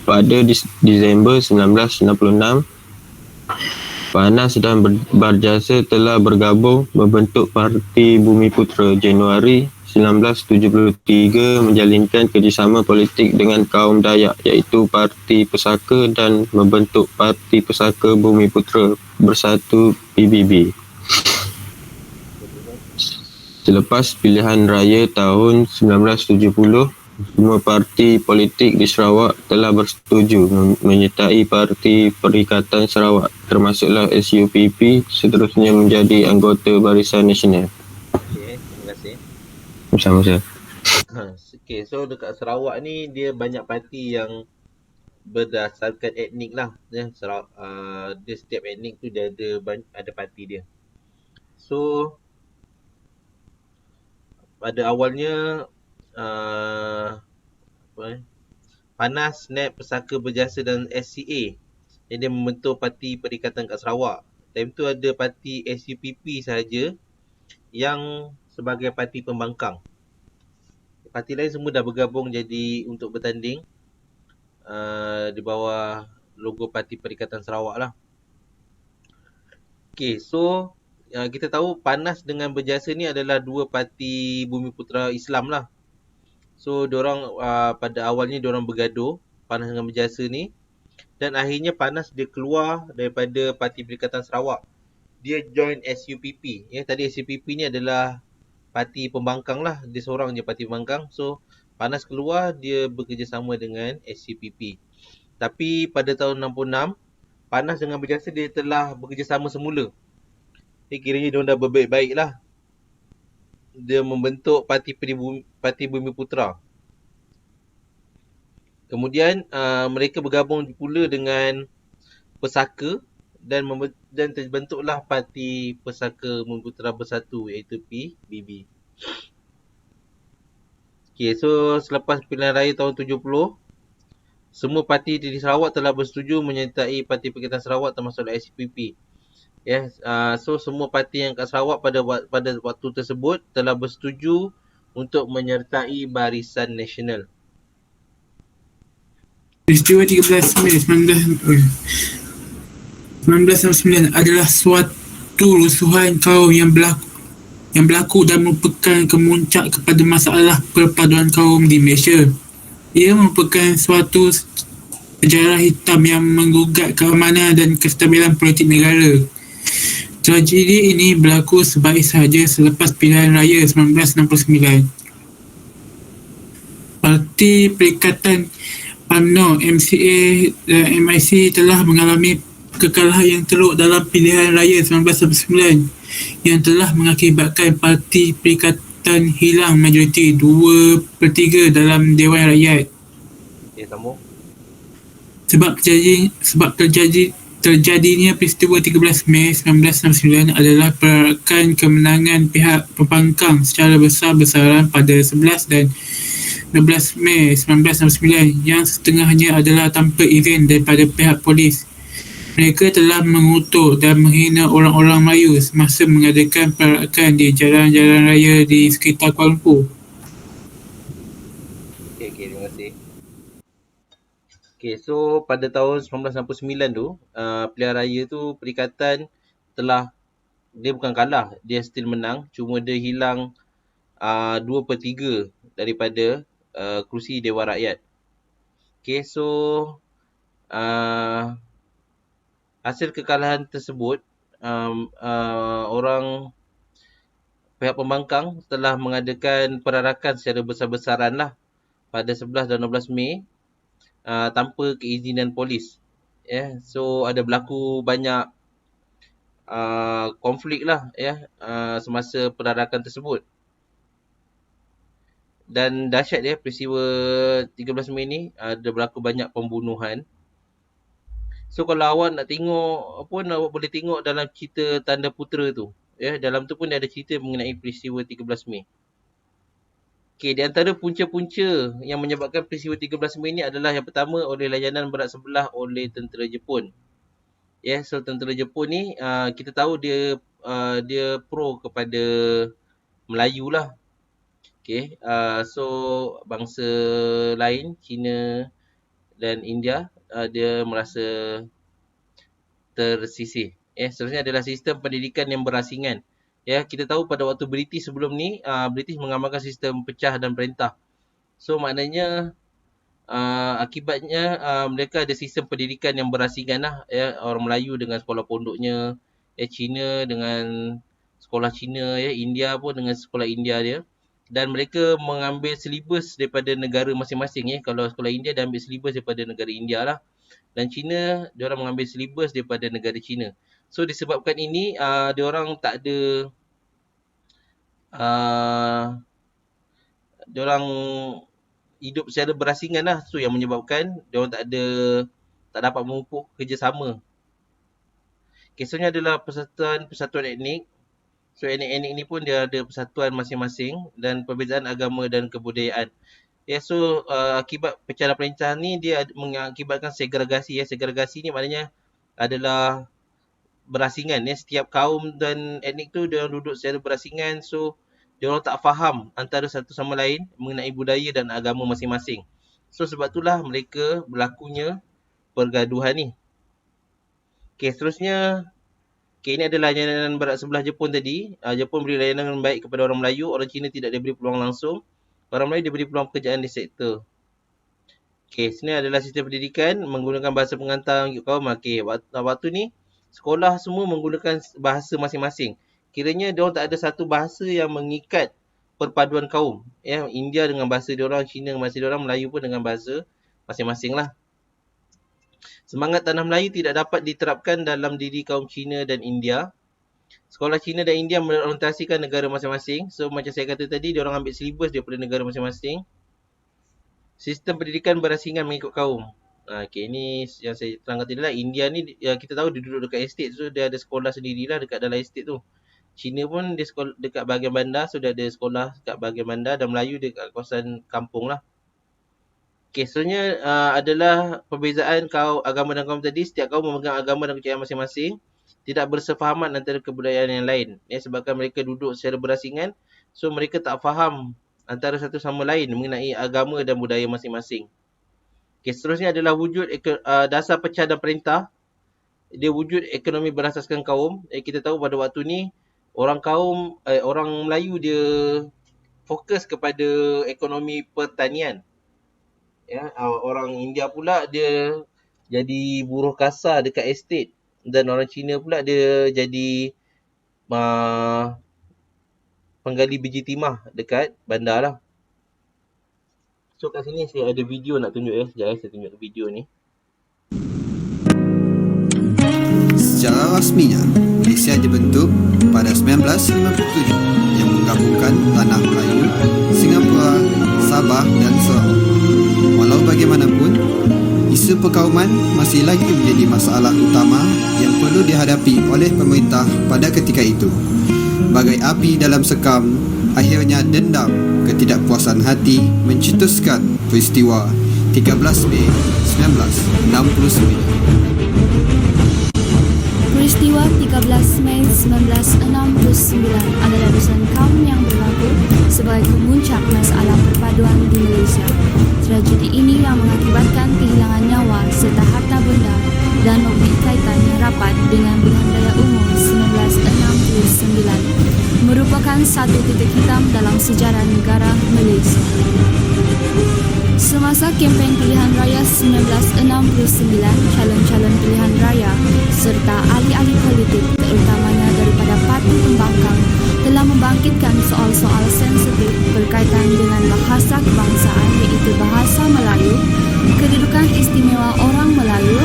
Pada Disember 1966, PANAS dan Berjasa telah bergabung membentuk Parti Bumiputera. Januari 1973 menjalinkan kerjasama politik dengan kaum Dayak iaitu Parti Pesaka dan membentuk Parti Pesaka Bumiputera Bersatu PBB. Selepas pilihan raya tahun 1970, semua parti politik di Sarawak telah bersetuju menyertai Parti Perikatan Sarawak, termasuklah SUPP, seterusnya menjadi anggota Barisan Nasional. Okay, terima kasih. Sama-sama. Okay, so dekat Sarawak ni dia banyak parti yang berdasarkan etnik lah. Dia setiap etnik tu dia ada parti dia. So pada awalnya PANAS, SNAP, Pesaka Berjasa dan SCA yang dia membentuk Parti Perikatan kat Sarawak. Time tu ada parti SUPP sahaja yang sebagai parti pembangkang. Parti lain semua dah bergabung jadi untuk bertanding di bawah logo Parti Perikatan Sarawak lah. Okay, so kita tahu PANAS dengan Berjasa ni adalah dua parti Bumiputera Islam lah. So diorang pada awalnya diorang bergaduh, PANAS dengan Berjasa ni, dan akhirnya PANAS dia keluar daripada Parti Perikatan Sarawak. Dia join SUPP. Ya, tadi SUPP ni adalah parti pembangkang lah. Dia seorang je parti pembangkang. So PANAS keluar, dia bekerjasama dengan SUPP. Tapi pada tahun 66, PANAS dengan Berjasa dia telah bekerjasama semula. Jadi kiranya dia dah berbaik-baik lah. Dia membentuk Parti Bumiputera. Kemudian mereka bergabung pula dengan Pesaka dan terbentuklah Parti Pesaka Bumiputera Bersatu, iaitu PBB. Okay, so selepas pilihan raya tahun 70, semua parti di Sarawak telah bersetuju menyertai Parti Perikatan Sarawak termasuk SPP. So semua parti yang kat Sarawak pada waktu tersebut telah bersetuju untuk menyertai Barisan Nasional. Peristiwa 13 Mei 1969 adalah suatu rusuhan kaum yang berlaku dan merupakan kemuncak kepada masalah perpaduan kaum di Malaysia. Ia merupakan suatu sejarah hitam yang menggugat keamanan dan kestabilan politik negara. Tragedi ini berlaku sebaik sahaja selepas pilihan raya 1969. Parti Perikatan UMNO, MCA dan MIC telah mengalami kekalahan yang teruk dalam pilihan raya 1999 yang telah mengakibatkan Parti Perikatan hilang majoriti 2/3 dalam Dewan Rakyat. Sambung. Sebab terjadinya peristiwa 13 Mei 1969 adalah perarakan kemenangan pihak pembangkang secara besar-besaran pada 11 dan 12 Mei 1969 yang setengahnya adalah tanpa izin daripada pihak polis. Mereka telah mengutuk dan menghina orang-orang Melayu semasa mengadakan perarakan di jalan-jalan raya di sekitar Kuala Lumpur. Okay, terima kasih. Okay, so pada tahun 1969 tu, pilihan raya tu Perikatan dia bukan kalah, dia still menang, cuma dia hilang 2/3 daripada kerusi Dewan Rakyat. Okay, so hasil kekalahan tersebut, orang pihak pembangkang telah mengadakan perarakan secara besar-besaran lah pada 11 dan 12 Mei tanpa keizinan polis. So ada berlaku banyak konflik lah semasa perarakan tersebut. Dan dahsyat peristiwa 13 Mei ni ada berlaku banyak pembunuhan. So kalau awak nak tengok pun awak boleh tengok dalam cerita Tanda Putera tu. Dalam tu pun dia ada cerita mengenai peristiwa 13 Mei. Okay, di antara punca-punca yang menyebabkan peristiwa 13 Mei ni adalah yang pertama oleh layanan berat sebelah oleh tentera Jepun. So tentera Jepun ni kita tahu dia pro kepada Melayu lah. Okay, so bangsa lain, China dan India, dia merasa tersisih. Seterusnya adalah sistem pendidikan yang berasingan. Kita tahu pada waktu British sebelum ni, British mengamalkan sistem pecah dan perintah. So maknanya akibatnya mereka ada sistem pendidikan yang berasingan lah. Orang Melayu dengan sekolah pondoknya, China dengan sekolah China, India pun dengan sekolah India dia. Dan mereka mengambil silibus daripada negara masing-masing. Kalau sekolah India dia ambil silibus daripada negara India lah. Dan China, dia orang mengambil silibus daripada negara China. So disebabkan ini, dia orang tak ada dia orang hidup secara berasingan lah. So yang menyebabkan dia orang tak dapat memupuk kerjasama. Kisahnya adalah persatuan etnik. So etnik-etnik ni pun dia ada persatuan masing-masing dan perbezaan agama dan kebudayaan. So akibat pecahan perintahan ni dia mengakibatkan segregasi. Segregasi ni maknanya adalah berasingan. Setiap kaum dan etnik tu dia orang duduk secara berasingan. So dia orang tak faham antara satu sama lain mengenai budaya dan agama masing-masing. So sebab itulah mereka berlakunya pergaduhan ni. Okay, seterusnya Okay, ini adalah layanan barat sebelah Jepun tadi. Jepun beri layanan yang baik kepada orang Melayu, orang Cina tidak diberi peluang langsung. Orang Melayu diberi peluang pekerjaan di sektor. Okay, sini adalah sistem pendidikan menggunakan bahasa pengantar kaum. Okay, waktu ni sekolah semua menggunakan bahasa masing-masing. Kiranya diorang tak ada satu bahasa yang mengikat perpaduan kaum. Ya, India dengan bahasa diorang, Cina dengan bahasa diorang, Melayu pun dengan bahasa masing-masing lah. Semangat tanah Melayu tidak dapat diterapkan dalam diri kaum Cina dan India. Sekolah Cina dan India merotasikan negara masing-masing. So macam saya kata tadi, diorang ambil silibus daripada negara masing-masing. Sistem pendidikan berasingan mengikut kaum. Okay, ini yang saya terangkan tadi lah. India ni kita tahu dia duduk dekat estate, so dia ada sekolah sendirilah dekat dalam estate tu. China pun dia sekolah dekat bahagian bandar, so dia ada sekolah dekat bahagian bandar, dan Melayu dekat kawasan kampung lah. Okay, seterusnya adalah perbezaan agama dan kaum tadi. Setiap kaum memegang agama dan kepercayaan masing-masing. Tidak bersefahaman antara kebudayaan yang lain. Sebabkan mereka duduk secara berasingan, so mereka tak faham antara satu sama lain mengenai agama dan budaya masing-masing. Okay, seterusnya adalah wujud dasar pecah dan perintah. Dia wujud ekonomi berasaskan kaum. Kita tahu pada waktu ni orang Melayu dia fokus kepada ekonomi pertanian. Ya, orang India pula dia jadi buruh kasar dekat estate, dan orang Cina pula dia jadi penggali biji timah dekat bandar lah. So kat sini saya ada video nak tunjuk sekejap saya tunjuk video ni. Secara rasminya, Malaysia dibentuk pada 1957 yang menggabungkan tanah Melayu, Singapura, Sabah dan Sarawak. Walau bagaimanapun, isu perkauman masih lagi menjadi masalah utama yang perlu dihadapi oleh pemerintah pada ketika itu. Bagai api dalam sekam, akhirnya dendam, ketidakpuasan hati mencetuskan peristiwa 13 Mei 1969. Peristiwa 13 Mei 1969 adalah dosan kaum yang berlaku sebagai kemuncak masalah perpaduan di Malaysia. Tragedi ini yang mengakibatkan kehilangan nyawa serta harta benda dan memiliki kaitan yang rapat dengan pilihan raya umum 1969 merupakan satu titik hitam dalam sejarah negara Malaysia. Semasa kempen pilihan raya 1969, calon-calon pilihan raya serta ahli-ahli politik terutamanya daripada Parti Pembangkang telah membangkitkan soal-soal sensitif berkaitan dengan bahasa kebangsaan iaitu bahasa Melayu, kedudukan istimewa orang Melayu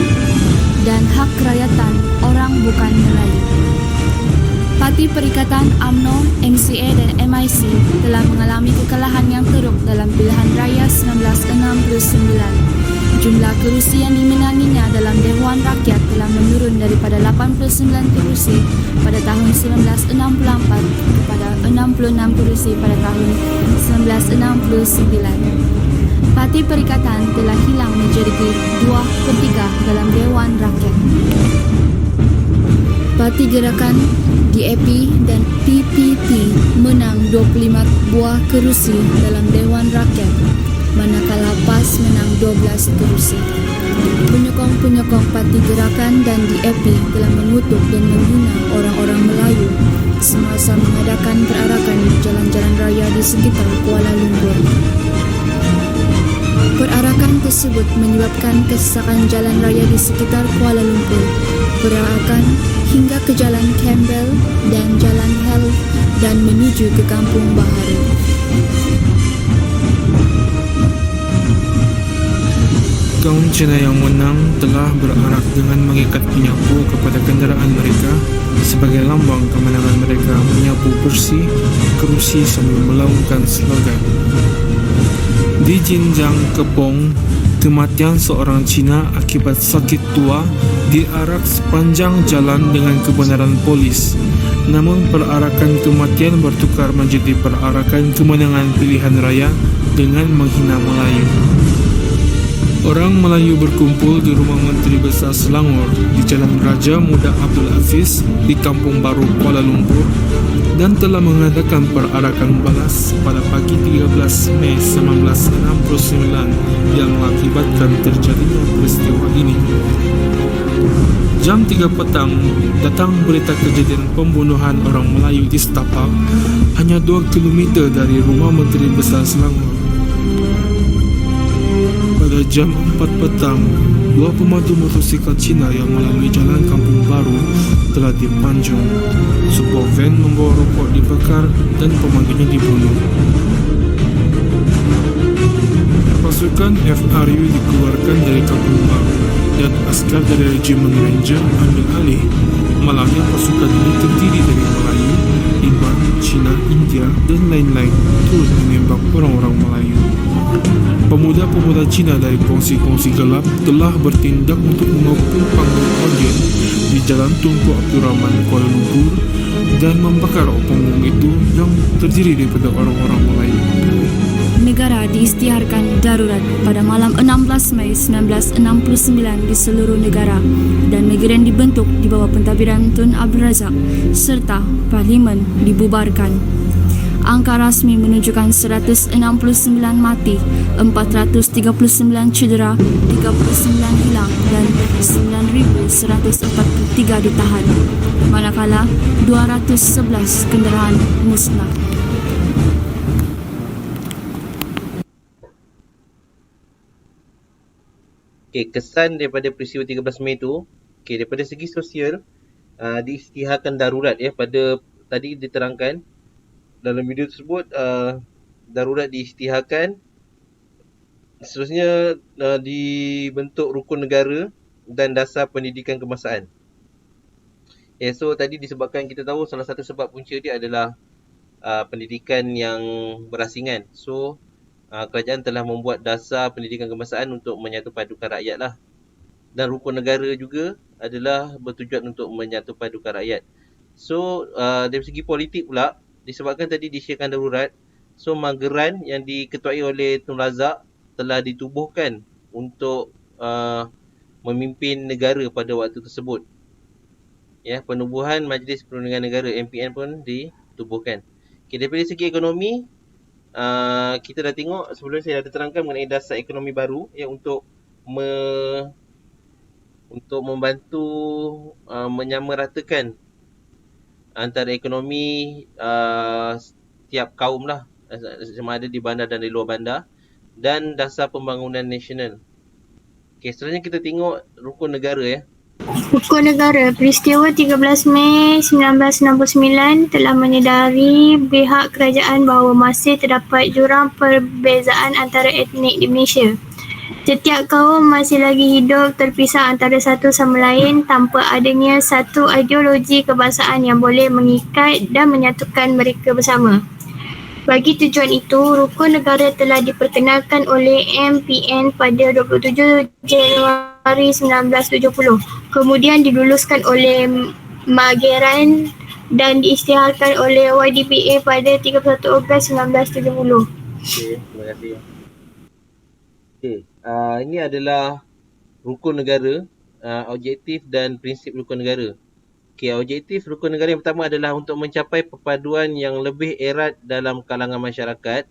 dan hak kerakyatan orang bukan Melayu. Parti Perikatan UMNO, MCA dan MIC telah mengalami kekalahan yang teruk dalam pilihan raya 1969. Jumlah kerusi yang dimenanginya dalam Dewan Rakyat telah menurun daripada 89 kerusi pada tahun 1964 kepada 66 kerusi pada tahun 1969. Parti Perikatan telah hilang majoriti 2/3 dalam Dewan Rakyat. Parti Gerakan, DAP dan PPP menang 25 buah kerusi dalam Dewan Rakyat, manakala PAS menang 12 kerusi. Penyokong-penyokong Parti Gerakan dan DAP telah mengutuk dan menghina orang-orang Melayu semasa mengadakan perarakan di jalan-jalan raya di sekitar Kuala Lumpur. Perarakan tersebut menyebabkan kesesakan jalan raya di sekitar Kuala Lumpur. Perarakan hingga ke Jalan Campbell dan Jalan Hell dan menuju ke Kampung Baharu. Kaum Cina yang menang telah berarak dengan mengikat penyapu kepada kenderaan mereka sebagai lambang kemenangan mereka, menyapu bersih kerusi sambil melaungkan slogan. Di Jinjang Kepong, kematian seorang Cina akibat sakit tua diarak sepanjang jalan dengan kebenaran polis. Namun perarakan kematian bertukar menjadi perarakan kemenangan pilihan raya dengan menghina Melayu. Orang Melayu berkumpul di rumah Menteri Besar Selangor di Jalan Raja Muda Abdul Aziz di Kampung Baru, Kuala Lumpur dan telah mengadakan perarakan balas pada pagi 13 Mei 1969 yang mengakibatkan terjadinya peristiwa ini. Jam 3 petang, datang berita kejadian pembunuhan orang Melayu di Setapak, hanya 2 km dari rumah Menteri Besar Selangor. Pada jam 4 petang, 2 pemandu motosikal Cina yang melalui jalan Kampung Baru telah dipancung. Sebuah van membawa rokok dibakar dan pemandunya dibunuh. Pasukan FRU dikeluarkan dari Kampung Baru dan askar dari Regimen Ranger ambil alih. Malangnya pasukan ini terdiri dari Melayu, Iban, Cina, India dan lain-lain turut menembak orang-orang Melayu. Pemuda-pemuda Cina dari kongsi-kongsi gelap telah bertindak untuk mengepung panggung audiens di Jalan Tunku Abdul Rahman, Kuala Lumpur dan membakar panggung itu yang terdiri daripada orang-orang Melayu. Negara diisytiharkan darurat pada malam 16 Mei 1969 di seluruh negara dan migrain dibentuk di bawah pentadbiran Tun Abdul Razak serta Parlimen dibubarkan. Angka rasmi menunjukkan 169 mati, 439 cedera, 39 hilang dan 9,143 ditahan, manakala 211 kenderaan musnah. Kesan daripada peristiwa 13 Mei tu, daripada segi sosial, diisytiharkan darurat pada tadi diterangkan dalam video tersebut, darurat diisytiharkan. Seterusnya dibentuk rukun negara dan dasar pendidikan kebangsaan. So tadi disebabkan kita tahu salah satu sebab punca dia adalah pendidikan yang berasingan. So kerajaan telah membuat dasar pendidikan kebangsaan untuk menyatupadukan rakyat lah. Dan rukun negara juga adalah bertujuan untuk menyatupadukan rakyat. So dari segi politik pula, disebabkan tadi disiarkan darurat, so mageran yang diketuai oleh Tun Razak telah ditubuhkan untuk memimpin negara pada waktu tersebut. Penubuhan Majlis Perundingan Negara MPN pun ditubuhkan. Daripada segi ekonomi, kita dah tengok sebelum saya dah terangkan mengenai dasar ekonomi baru untuk membantu menyamaratakan antara ekonomi setiap kaum lah, sama ada di bandar dan di luar bandar, dan dasar pembangunan nasional. Seterusnya kita tengok rukun negara. Rukun negara. Peristiwa 13 Mei 1969 telah menyedari pihak kerajaan bahawa masih terdapat jurang perbezaan antara etnik di Malaysia. Setiap kaum masih lagi hidup terpisah antara satu sama lain tanpa adanya satu ideologi kebangsaan yang boleh mengikat dan menyatukan mereka bersama. Bagi tujuan itu, rukun negara telah diperkenalkan oleh MPN pada 27 Januari 1970. Kemudian diluluskan oleh Mageran dan diisytiharkan oleh YDPA pada 31 Ogos 1970. Terima kasih. Ini adalah rukun negara, objektif dan prinsip rukun negara. Objektif rukun negara yang pertama adalah untuk mencapai perpaduan yang lebih erat dalam kalangan masyarakat.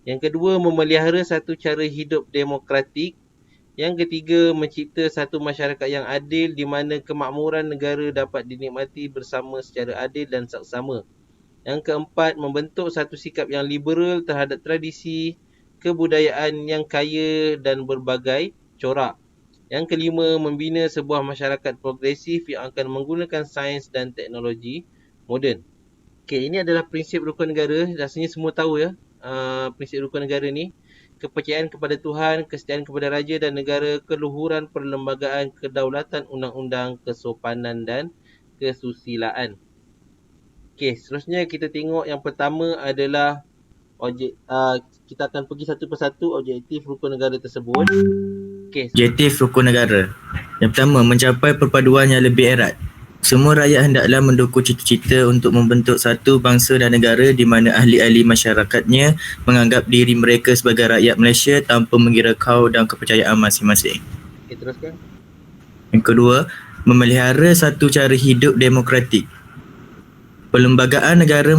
Yang kedua, memelihara satu cara hidup demokratik. Yang ketiga, mencipta satu masyarakat yang adil di mana kemakmuran negara dapat dinikmati bersama secara adil dan saksama. Yang keempat, membentuk satu sikap yang liberal terhadap tradisi, kebudayaan yang kaya dan berbagai corak. Yang kelima, membina sebuah masyarakat progresif yang akan menggunakan sains dan teknologi moden. Ini adalah prinsip rukun negara. Rasanya semua tahu prinsip rukun negara ni. Kepercayaan kepada Tuhan, kesetiaan kepada raja dan negara, keluhuran perlembagaan, kedaulatan undang-undang, kesopanan dan kesusilaan. Seterusnya kita tengok yang pertama adalah kita akan pergi satu persatu objektif rukun negara tersebut. Objektif rukun negara. Yang pertama, mencapai perpaduan yang lebih erat. Semua rakyat hendaklah mendukung cita-cita untuk membentuk satu bangsa dan negara di mana ahli-ahli masyarakatnya menganggap diri mereka sebagai rakyat Malaysia tanpa mengira kaum dan kepercayaan masing-masing. Teruskan. Yang kedua, memelihara satu cara hidup demokratik. Perlembagaan negara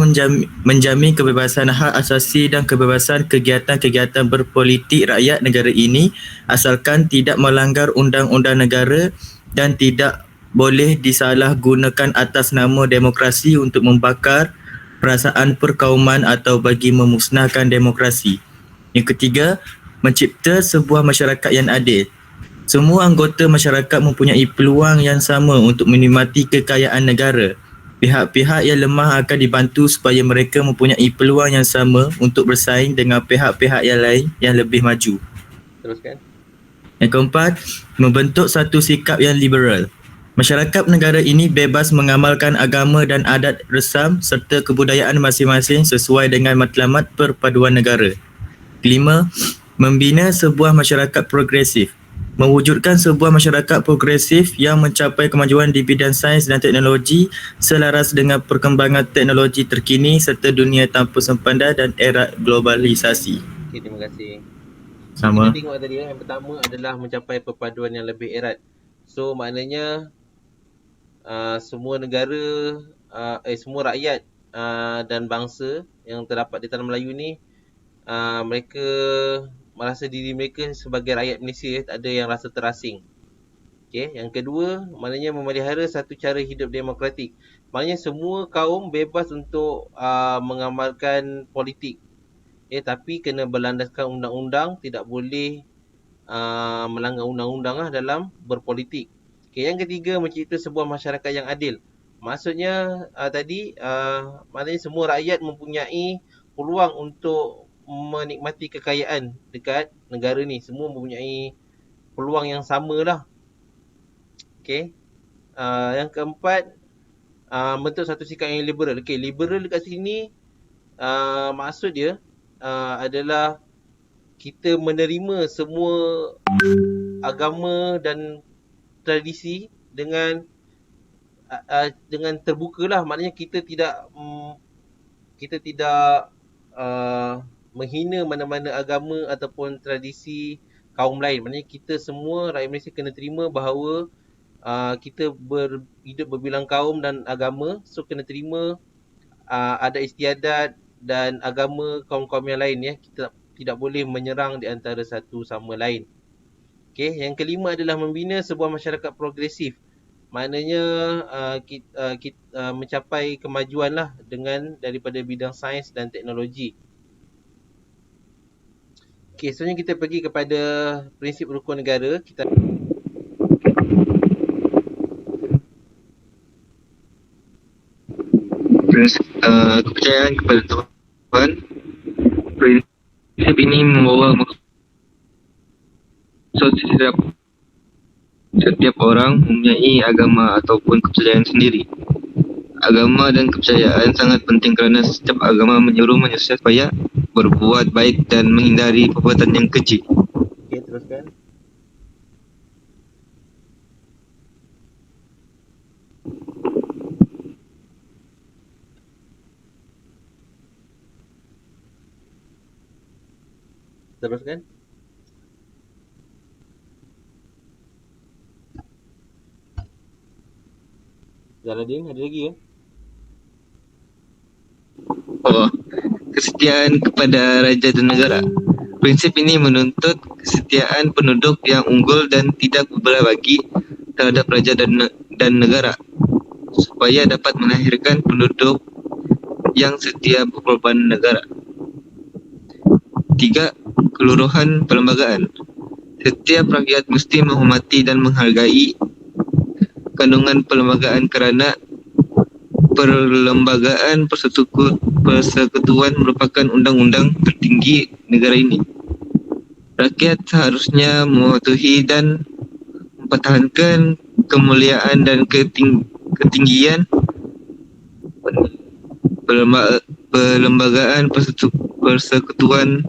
menjamin kebebasan hak asasi dan kebebasan kegiatan-kegiatan berpolitik rakyat negara ini asalkan tidak melanggar undang-undang negara dan tidak boleh disalahgunakan atas nama demokrasi untuk membakar perasaan perkauman atau bagi memusnahkan demokrasi. Yang ketiga, mencipta sebuah masyarakat yang adil. Semua anggota masyarakat mempunyai peluang yang sama untuk menikmati kekayaan negara. Pihak-pihak yang lemah akan dibantu supaya mereka mempunyai peluang yang sama untuk bersaing dengan pihak-pihak yang lain yang lebih maju. Teruskan. Yang keempat, membentuk satu sikap yang liberal. Masyarakat negara ini bebas mengamalkan agama dan adat resam serta kebudayaan masing-masing sesuai dengan matlamat perpaduan negara. Kelima, membina sebuah masyarakat progresif. Mewujudkan sebuah masyarakat progresif yang mencapai kemajuan di bidang sains dan teknologi selaras dengan perkembangan teknologi terkini serta dunia tanpa sempanda dan era globalisasi. Okay, terima kasih. Sama. Kita tengok tadi yang pertama adalah mencapai perpaduan yang lebih erat. So maknanya semua negara, semua rakyat dan bangsa yang terdapat di tanah Melayu ni, mereka merasa diri mereka sebagai rakyat Malaysia, tak ada yang rasa terasing. Okay. Yang kedua, maknanya memelihara satu cara hidup demokratik. Maknanya semua kaum bebas untuk mengamalkan politik. Tapi kena berlandaskan undang-undang, tidak boleh melanggar undang-undang dalam berpolitik. Okay, yang ketiga, mencipta sebuah masyarakat yang adil. Maksudnya maknanya semua rakyat mempunyai peluang untuk menikmati kekayaan dekat negara ni. Semua mempunyai peluang yang sama lah. Okay. Yang keempat, bentuk satu sikap yang liberal. Okay, liberal dekat sini maksud dia adalah kita menerima semua agama dan tradisi dengan terbuka lah. Maknanya kita tidak menghina mana-mana agama ataupun tradisi kaum lain. Maknanya kita semua rakyat Malaysia kena terima bahawa kita hidup berbilang kaum dan agama. So kena terima ada istiadat dan agama kaum-kaum yang lain. Kita tidak boleh menyerang di antara satu sama lain. Okay. Yang kelima adalah membina sebuah masyarakat progresif. Maknanya kita mencapai kemajuan lah daripada bidang sains dan teknologi. Okay, selanjutnya kita pergi kepada prinsip rukun negara. Kepercayaan kepada Tuhan. Prinsip ini membawa setiap orang mempunyai agama ataupun kepercayaan sendiri. Agama dan kepercayaan sangat penting kerana setiap agama menyuruh manusia supaya berbuat baik dan menghindari perbuatan yang keji. Okey, teruskan. Teruskan. Jalaluddin, ada lagi ya? Kesetiaan kepada raja dan negara. Prinsip ini menuntut kesetiaan penduduk yang unggul dan tidak berbelah bagi terhadap raja dan negara supaya dapat melahirkan penduduk yang setia berkorban negara. 3. Keluruhan perlembagaan. Setiap rakyat mesti menghormati dan menghargai kandungan perlembagaan kerana perlembagaan persekutuan merupakan undang-undang tertinggi negara ini. Rakyat seharusnya mematuhi dan mempertahankan kemuliaan dan ketinggian perlembagaan persekutuan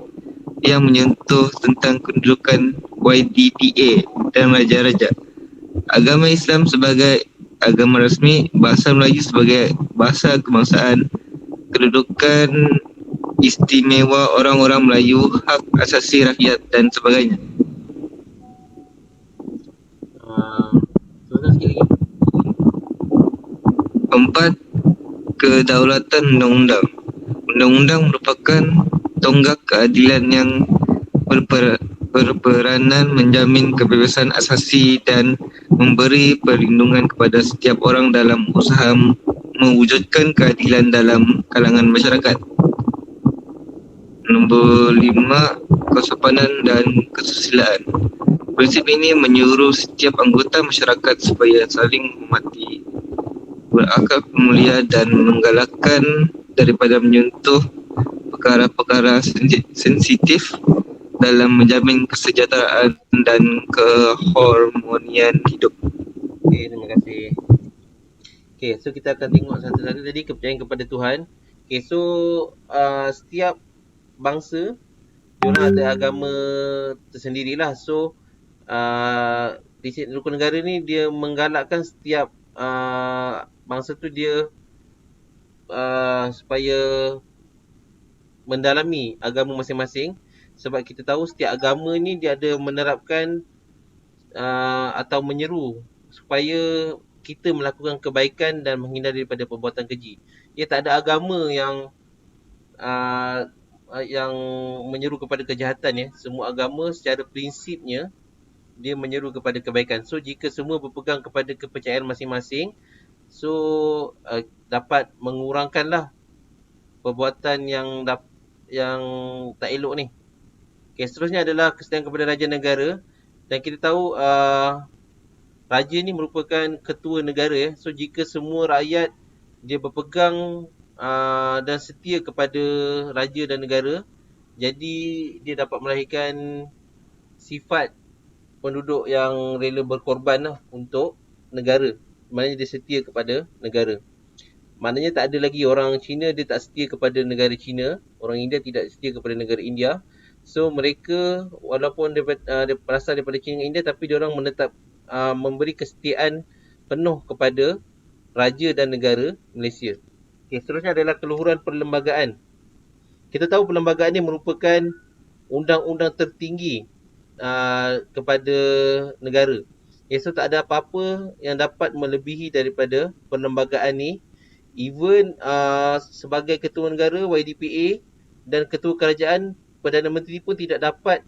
yang menyentuh tentang kedudukan YDTA dan raja-raja. Agama Islam sebagai agama rasmi, bahasa Melayu sebagai bahasa kebangsaan, kedudukan istimewa orang-orang Melayu, hak asasi rakyat dan sebagainya. Sikit lagi. 4. Kedaulatan undang-undang. Undang-undang merupakan tonggak keadilan yang berperanan menjamin kebebasan asasi dan memberi perlindungan kepada setiap orang dalam usaha mewujudkan keadilan dalam kalangan masyarakat. Nombor 5, kesopanan dan kesusilaan. Prinsip ini menyuruh setiap anggota masyarakat supaya saling menghormati, berakhlak mulia dan menggalakkan daripada menyentuh perkara-perkara sensitif dalam menjamin kesejahteraan dan keharmonian hidup. Okey, terima kasih. Okey, so kita akan tengok satu-satu tadi kepercayaan kepada Tuhan. Okey, so setiap bangsa diorang ada agama tersendirilah. So prinsip rukun negara ni dia menggalakkan setiap bangsa tu dia supaya mendalami agama masing-masing, sebab kita tahu setiap agama ni dia ada menerapkan atau menyeru supaya kita melakukan kebaikan dan menghindar daripada perbuatan keji. Ia tak ada agama yang menyeru kepada kejahatan ya. Semua agama secara prinsipnya dia menyeru kepada kebaikan. So jika semua berpegang kepada kepercayaan masing-masing, so dapat mengurangkanlah perbuatan yang tak elok ni. Okay, seterusnya adalah kesediaan kepada raja negara. Dan kita tahu raja ni merupakan ketua negara ya. So jika semua rakyat dia berpegang dan setia kepada raja dan negara, jadi dia dapat melahirkan sifat penduduk yang rela berkorban lah untuk negara. Maknanya dia setia kepada negara. Maknanya tak ada lagi orang Cina dia tak setia kepada negara Cina, orang India tidak setia kepada negara India. So mereka walaupun dia berasal daripada China dan India, tapi dia orang menetap memberi kesetiaan penuh kepada raja dan negara Malaysia. Okay, seterusnya adalah keluhuran perlembagaan. Kita tahu perlembagaan ini merupakan undang-undang tertinggi kepada negara. Okay, so tak ada apa-apa yang dapat melebihi daripada perlembagaan ni. Even sebagai ketua negara YDPA dan ketua kerajaan, Perdana Menteri pun tidak dapat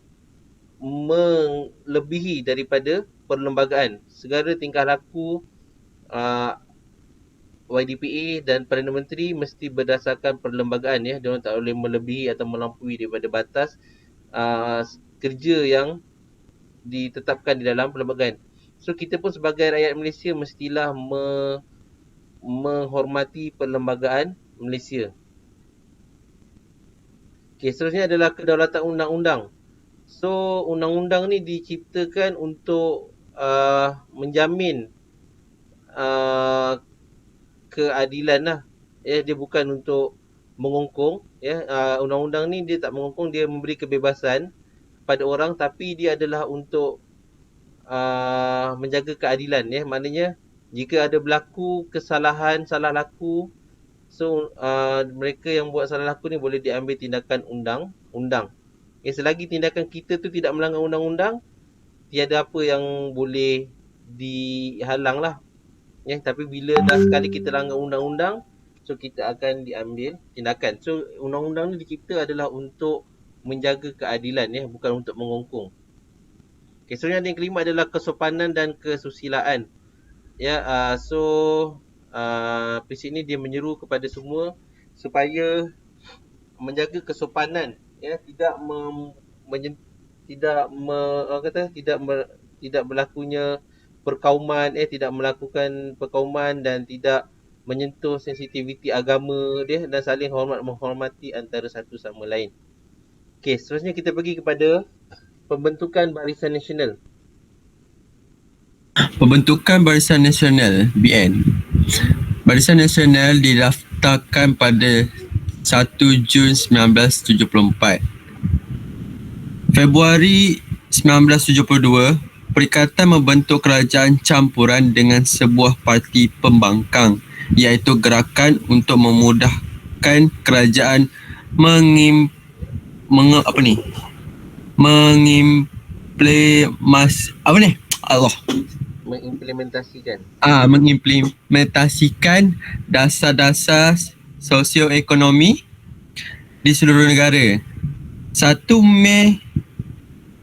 melebihi daripada perlembagaan. Segala tingkah laku YDPA dan Perdana Menteri mesti berdasarkan perlembagaan ya. Dia orang tak boleh melebihi atau melampaui daripada batas kerja yang ditetapkan di dalam perlembagaan. So kita pun sebagai rakyat Malaysia mestilah menghormati perlembagaan Malaysia. Okay, seterusnya adalah kedaulatan undang-undang. So undang-undang ni diciptakan untuk menjamin keadilan lah. Ya, dia bukan untuk mengongkong. Ya, undang-undang ni dia tak mengongkong, dia memberi kebebasan pada orang, tapi dia adalah untuk menjaga keadilan. Ya, maknanya jika ada berlaku kesalahan, salah laku, so mereka yang buat salah laku ni boleh diambil tindakan undang-undang. Ya, selagi tindakan kita tu tidak melanggar undang-undang, tiada apa yang boleh dihalang lah. Ya, tapi bila dah sekali kita langgar undang-undang, so kita akan diambil tindakan. So undang-undang ni dicipta adalah untuk menjaga keadilan ya, bukan untuk mengongkong. Okay, so yang kelima adalah kesopanan dan kesusilaan. Ya, prinsip ni dia menyeru kepada semua supaya menjaga kesopanan ya, tidak berlakunya perkauman, tidak melakukan perkauman dan tidak menyentuh sensitiviti agama dia, dan saling menghormati antara satu sama lain. Okey, seterusnya kita pergi kepada pembentukan Barisan Nasional. Pembentukan Barisan Nasional BN. Barisan Nasional didaftarkan pada 1 Jun 1974. Februari 1972, Perikatan membentuk kerajaan campuran dengan sebuah parti pembangkang, iaitu Gerakan untuk Memudahkan Kerajaan mengimplementasikan dasar-dasar sosioekonomi di seluruh negara. 1 Mei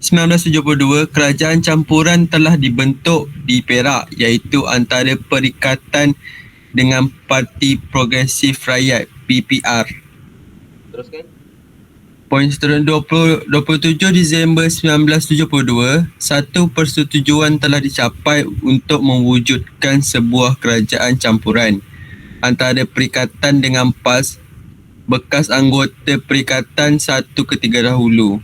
1972, kerajaan campuran telah dibentuk di Perak iaitu antara Perikatan dengan Parti Progresif Rakyat PPR. Teruskan. Poin seterusnya 27 Disember 1972, satu persetujuan telah dicapai untuk mewujudkan sebuah kerajaan campuran antara Perikatan dengan PAS bekas anggota Perikatan 1 ketiga dahulu.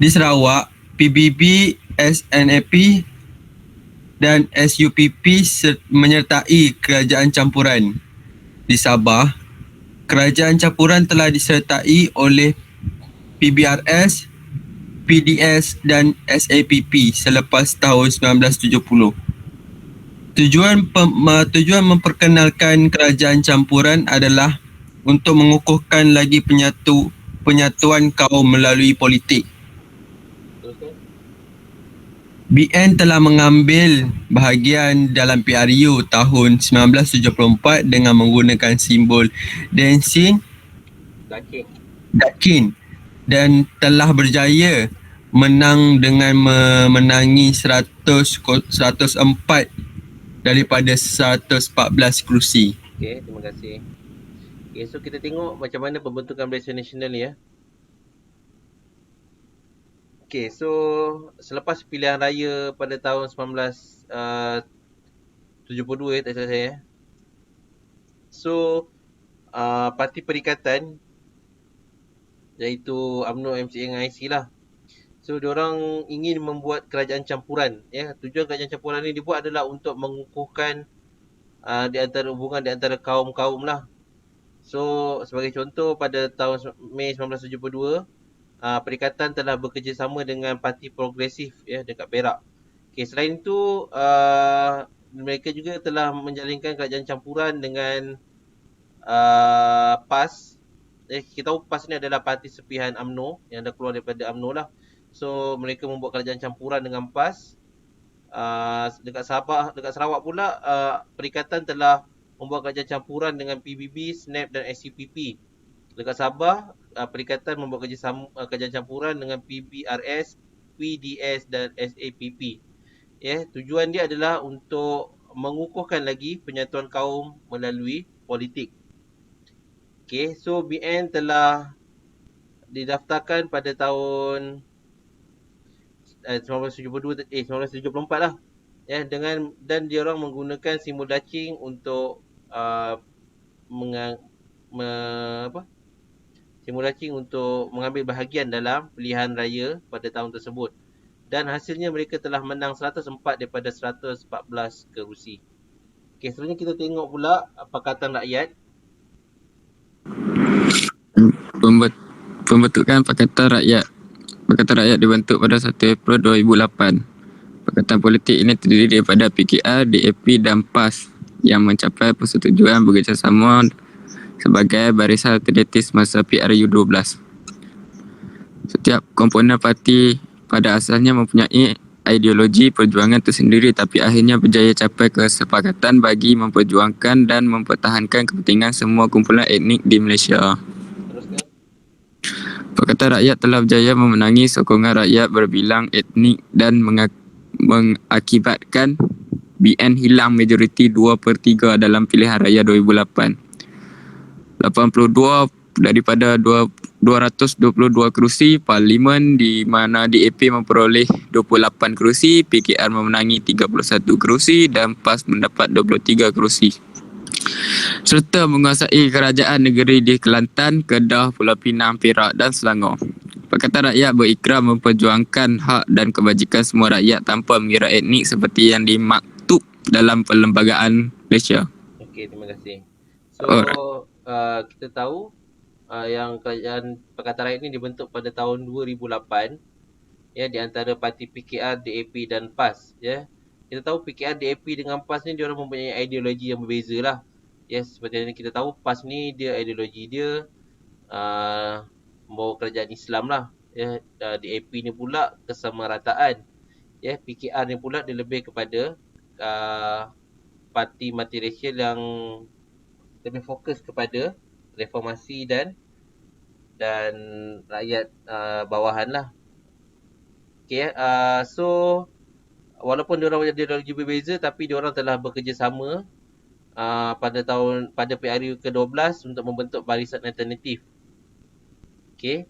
Di Sarawak, PBB, SNAP dan SUPP menyertai kerajaan campuran. Di Sabah, kerajaan campuran telah disertai oleh PBRS, PDS dan SAPP selepas tahun 1970. Tujuan memperkenalkan kerajaan campuran adalah untuk mengukuhkan lagi penyatuan kaum melalui politik. BN telah mengambil bahagian dalam PRU tahun 1974 dengan menggunakan simbol Dancing Dakin dan telah berjaya menang dengan memenangi 104 daripada 114 kerusi. Okey, terima kasih. Okey, so kita tengok macam mana pembentukan Malaysia Nasional ni ya. Okey, so selepas pilihan raya pada tahun 1972 tak salah saya. So Parti Perikatan iaitu UMNO, MCA dengan IC lah. So diorang ingin membuat kerajaan campuran ya. Tujuan kerajaan campuran ni dibuat adalah untuk mengukuhkan di antara hubungan di antara kaum-kaum lah. So sebagai contoh pada tahun Mei 1972 Perikatan telah bekerjasama dengan Parti Progresif ya dekat Perak. Okey, selain itu mereka juga telah menjalinkan kerajaan campuran dengan PAS. Kita tahu PAS ni adalah parti sepihan UMNO yang dah keluar daripada UMNO lah. So mereka membuat kerajaan campuran dengan PAS. Dekat Sarawak pula Perikatan telah membuat kerajaan campuran dengan PBB, SNAP dan SUPP. Dekat Sabah, Perikatan membuat kerjaan campuran dengan PBRS, PDS dan SAPP. Ya, tujuan dia adalah untuk mengukuhkan lagi penyatuan kaum melalui politik. Okey, so BN telah didaftarkan pada tahun 1974 lah. Ya, dan diorang menggunakan simbol dacing untuk simbol dacing untuk mengambil bahagian dalam pilihan raya pada tahun tersebut. Dan hasilnya mereka telah menang 104 daripada 114 kerusi. Okey, seterusnya kita tengok pula Pakatan Rakyat. Pembentukan Pakatan Rakyat. Pakatan Rakyat dibentuk pada 1 April 2008. Pakatan politik ini terdiri daripada PKR, DAP dan PAS yang mencapai persetujuan bekerjasama sebagai barisan alternatif masa PRU 12. Setiap komponen parti pada asalnya mempunyai ideologi perjuangan tersendiri tapi akhirnya berjaya capai kesepakatan bagi memperjuangkan dan mempertahankan kepentingan semua kumpulan etnik di Malaysia. Pakatan Rakyat telah berjaya memenangi sokongan rakyat berbilang etnik dan mengakibatkan BN hilang majoriti 2/3 dalam pilihan raya 2008. 82 daripada 222 kerusi parlimen di mana DAP memperoleh 28 kerusi, PKR memenangi 31 kerusi dan PAS mendapat 23 kerusi. Serta menguasai kerajaan negeri di Kelantan, Kedah, Pulau Pinang, Perak dan Selangor. Pakatan Rakyat berikrar memperjuangkan hak dan kebajikan semua rakyat tanpa mengira etnik seperti yang dimaktub dalam Perlembagaan Malaysia. Okey, terima kasih. So, kita tahu yang kerajaan Pakatan Rakyat ini dibentuk pada tahun 2008 ya di antara parti PKR, DAP dan PAS ya. Kita tahu PKR, DAP dengan PAS ni diorang mempunyai ideologi yang berbeza lah. Ya, seperti yang kita tahu PAS ni dia ideologi dia membawa kerajaan Islam lah ya. DAP ni pula kesamarataan. Ya, PKR ni pula dia lebih kepada parti multiracial yang lebih fokus kepada reformasi dan rakyat bawahan lah. Okay, so walaupun diorang ideologi berbeza tapi diorang telah bekerjasama pada PRU ke-12 untuk membentuk barisan alternatif. Okay.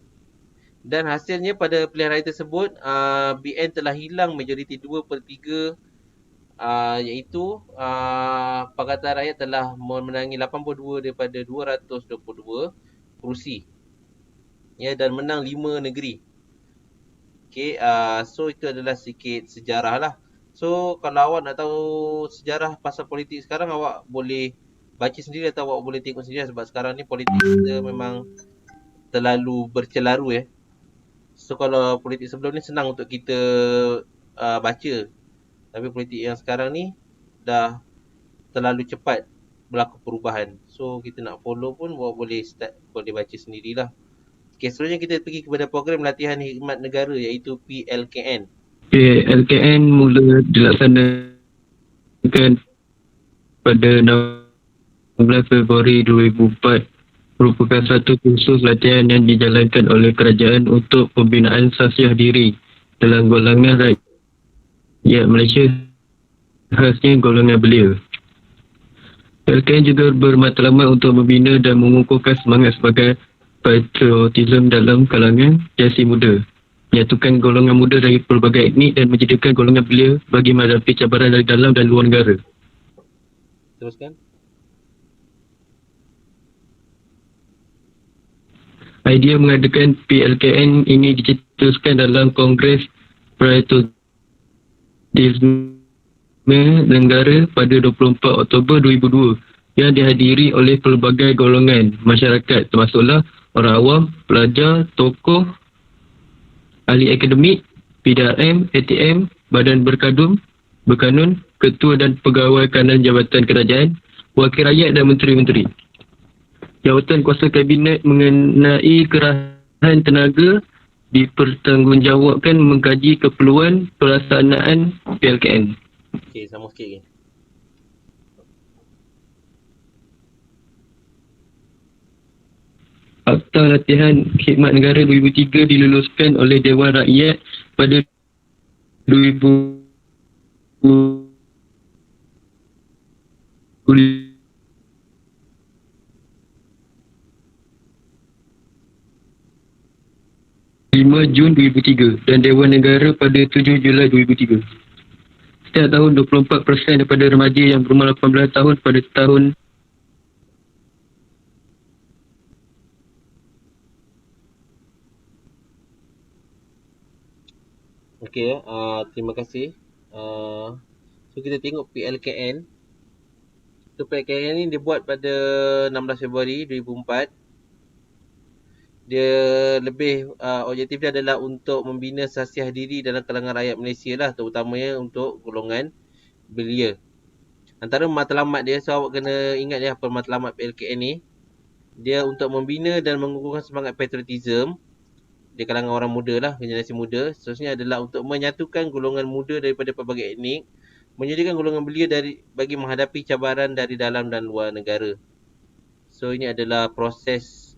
Dan hasilnya pada pilihan raya tersebut, BN telah hilang majoriti 2/3, iaitu Pakatan Rakyat telah memenangi 82 daripada 222 kerusi. Ya, dan menang 5 negeri. Okay, so itu adalah sedikit sejarah lah. So kalau awak nak tahu sejarah pasal politik sekarang, awak boleh baca sendiri atau awak boleh tengok sendiri, sebab sekarang ni politik kita memang terlalu bercelaru. So kalau politik sebelum ni senang untuk kita baca, tapi politik yang sekarang ni dah terlalu cepat berlaku perubahan. So kita nak follow pun boleh baca sendirilah. Okay, seterusnya kita pergi kepada program latihan khidmat negara iaitu PLKN. PLKN mula dilaksanakan pada 16 Februari 2004, merupakan satu kursus latihan yang dijalankan oleh kerajaan untuk pembinaan sasiah diri dalam golongan rakyat Malaysia, khasnya golongan belia. PLKN juga bermatlamat untuk membina dan mengukuhkan semangat sebagai patriotisme dalam kalangan generasi muda, menyatukan golongan muda dari pelbagai etnik dan menjadikan golongan belia bagi menghadapi cabaran dari dalam dan luar negara. Teruskan. Idea mengadakan PLKN ini dicetuskan dalam Kongres Patriotisme Negara pada 24 Oktober 2002 yang dihadiri oleh pelbagai golongan masyarakat, termasuklah orang awam, pelajar, tokoh, ahli akademik, PDRM, ATM, badan berkanun, ketua dan pegawai kanan jabatan kerajaan, wakil rakyat dan menteri-menteri. Jawatan kuasa kabinet mengenai kerahan tenaga dipertanggungjawabkan mengkaji keperluan pelaksanaan PLKN. Okey, sama sikit lagi. Akta Latihan Khidmat Negara 2003 diluluskan oleh Dewan Rakyat pada 5 Jun 2003 dan Dewan Negara pada 7 Julai 2003. Setiap tahun 24% daripada remaja yang berumur 18 tahun pada tahun Okey, terima kasih. So kita tengok PLKN. So PLKN ni dibuat pada 16 Februari 2004. Dia lebih objektif dia adalah untuk membina sasiah diri dalam kalangan rakyat Malaysia lah, terutamanya untuk golongan belia. Antara matlamat dia, so awak kena ingat apa matlamat PLKN ni. Dia untuk membina dan mengukuhkan semangat patriotisme di kalangan orang muda lah, generasi muda. Seterusnya adalah untuk menyatukan golongan muda daripada pelbagai etnik, menyediakan golongan belia bagi menghadapi cabaran dari dalam dan luar negara. So ini adalah proses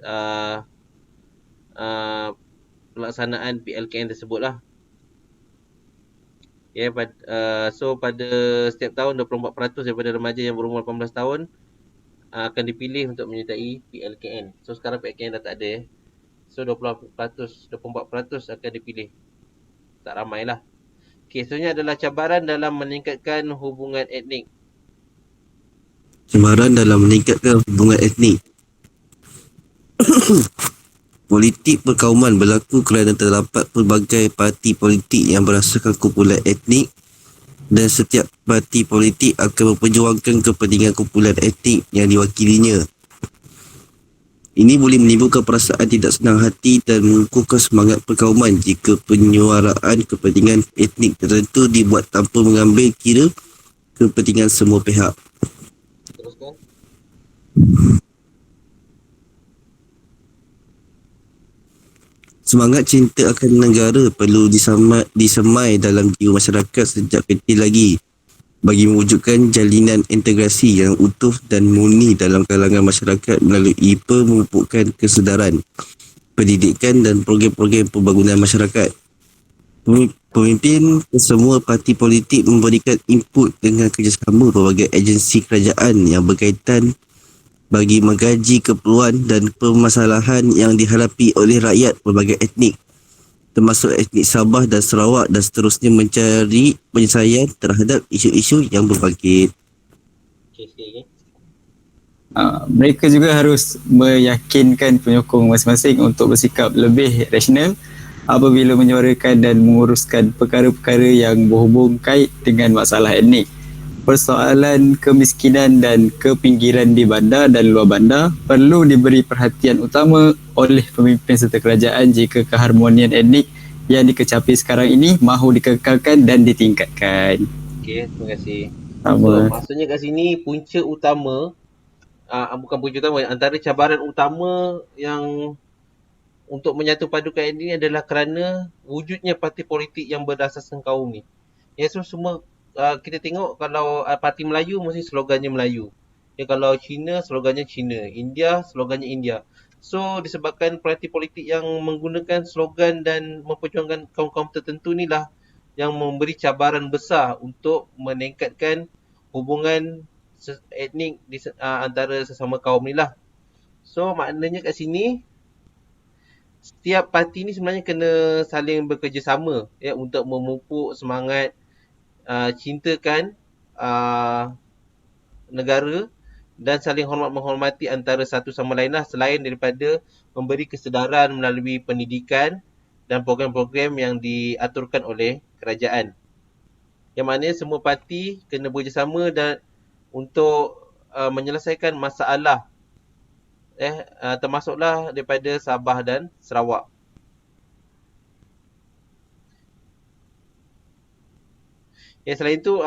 pelaksanaan PLKN tersebut lah. So pada setiap tahun 24% daripada remaja yang berumur 18 tahun akan dipilih untuk menyertai PLKN. So sekarang PLKN dah tak ada. So 24% akan dipilih. Tak ramai lah. Okay, seterusnya adalah cabaran dalam meningkatkan hubungan etnik. Cabaran dalam meningkatkan hubungan etnik. Politik perkauman berlaku kerana terdapat pelbagai parti politik yang berasaskan kumpulan etnik dan setiap parti politik akan memperjuangkan kepentingan kumpulan etnik yang diwakilinya. Ini boleh menimbulkan perasaan tidak senang hati dan mengukuhkan semangat perkauman jika penyuaraan kepentingan etnik tertentu dibuat tanpa mengambil kira kepentingan semua pihak. Teruskan. Semangat cinta akan negara perlu disemai dalam jiwa masyarakat sejak kecil lagi bagi mewujudkan jalinan integrasi yang utuh dan murni dalam kalangan masyarakat melalui memupukkan kesedaran, pendidikan dan program-program pembangunan masyarakat. Pemimpin semua parti politik memberikan input dengan kerjasama berbagai agensi kerajaan yang berkaitan bagi mengkaji keperluan dan permasalahan yang dihadapi oleh rakyat berbagai etnik, termasuk etnik Sabah dan Sarawak, dan seterusnya mencari penyelesaian terhadap isu-isu yang berbangkit. Okey, sikit lagi. Mereka juga harus meyakinkan penyokong masing-masing untuk bersikap lebih rasional apabila menyuarakan dan menguruskan perkara-perkara yang berhubung kait dengan masalah etnik. Persoalan kemiskinan dan kepinggiran di bandar dan luar bandar perlu diberi perhatian utama oleh pemimpin serta kerajaan jika keharmonian etnik yang dikecapi sekarang ini mahu dikekalkan dan ditingkatkan. Okey, terima kasih. Sama. Maksudnya kat sini punca utama, bukan punca utama, antara cabaran utama yang untuk menyatu padukan ini adalah kerana wujudnya parti politik yang berdasarkan kaum ni. Ya, so semua kita tengok kalau parti Melayu mesti slogannya Melayu. Ya, kalau Cina slogannya Cina, India slogannya India. So disebabkan parti politik yang menggunakan slogan dan memperjuangkan kaum-kaum tertentu inilah yang memberi cabaran besar untuk meningkatkan hubungan etnik antara sesama kaum ni lah. So maknanya kat sini setiap parti ni sebenarnya kena saling bekerjasama ya untuk memupuk semangat cintakan negara dan saling hormat menghormati antara satu sama lain lah, selain daripada memberi kesedaran melalui pendidikan dan program-program yang diaturkan oleh kerajaan. Yang maknanya semua parti kena bekerjasama dan untuk menyelesaikan masalah termasuklah daripada Sabah dan Sarawak. Selain itu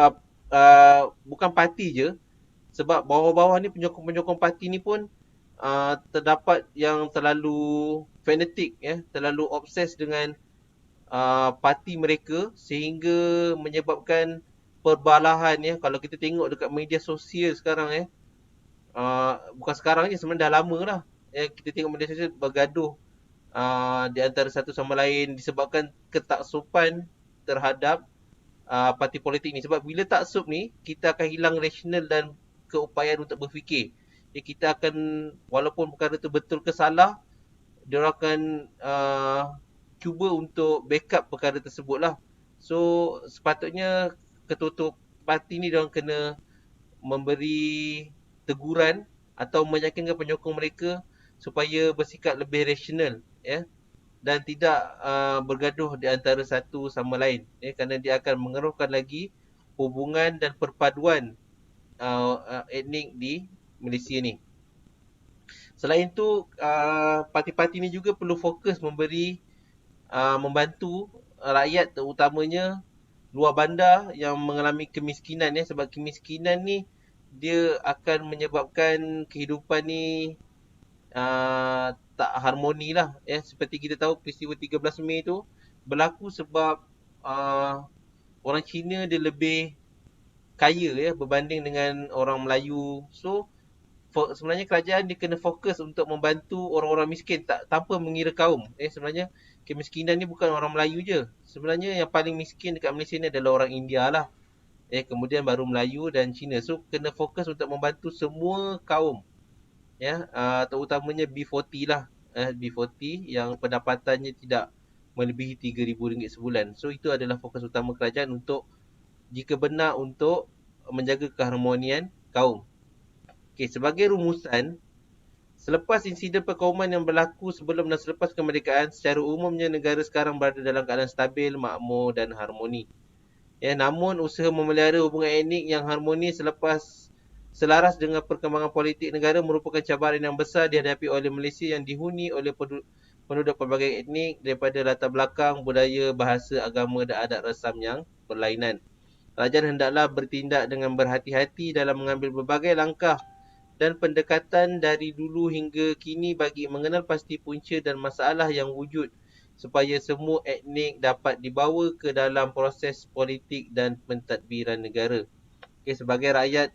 bukan parti je, sebab bawah-bawah ni penyokong-penyokong parti ni pun terdapat yang terlalu fanatik terlalu obses dengan parti mereka sehingga menyebabkan perbalahan kalau kita tengok dekat media sosial sekarang bukan sekarang je, sebenarnya dah lama lah kita tengok media sosial bergaduh di antara satu sama lain disebabkan ketaksupan terhadap parti politik ni. Sebab bila taksub ni kita akan hilang rasional dan keupayaan untuk berfikir. Kita akan, walaupun perkara tu betul ke salah, diorang akan cuba untuk backup perkara tersebut lah. So sepatutnya ketua-ketua parti ni diorang kena memberi teguran atau meyakinkan penyokong mereka supaya bersikap lebih rasional dan tidak bergaduh di antara satu sama lain kerana dia akan mengeruhkan lagi hubungan dan perpaduan etnik di Malaysia ni. Selain itu parti-parti ni juga perlu fokus membantu rakyat terutamanya luar bandar yang mengalami kemiskinan sebab kemiskinan ni dia akan menyebabkan kehidupan ni tak harmoni lah seperti kita tahu peristiwa 13 Mei tu berlaku sebab orang Cina dia lebih kaya berbanding dengan orang Melayu. So sebenarnya kerajaan dia kena fokus untuk membantu orang-orang miskin tanpa mengira kaum. Sebenarnya kemiskinan ni bukan orang Melayu je. Sebenarnya yang paling miskin dekat Malaysia ni adalah orang India lah. Kemudian baru Melayu dan Cina. So kena fokus untuk membantu semua kaum. Terutamanya B40 lah. B40 yang pendapatannya tidak melebihi RM3,000 sebulan. So itu adalah fokus utama kerajaan untuk, jika benar, untuk menjaga keharmonian kaum. Sebagai rumusan, selepas insiden perkauman yang berlaku sebelum dan selepas kemerdekaan, secara umumnya negara sekarang berada dalam keadaan stabil, makmur dan harmoni. Namun usaha memelihara hubungan etnik yang harmoni selaras dengan perkembangan politik negara merupakan cabaran yang besar dihadapi oleh Malaysia yang dihuni oleh penduduk pelbagai etnik daripada latar belakang, budaya, bahasa, agama dan adat rasam yang berlainan. Kerajaan hendaklah bertindak dengan berhati-hati dalam mengambil berbagai langkah dan pendekatan dari dulu hingga kini bagi mengenal pasti punca dan masalah yang wujud supaya semua etnik dapat dibawa ke dalam proses politik dan pentadbiran negara. Sebagai rakyat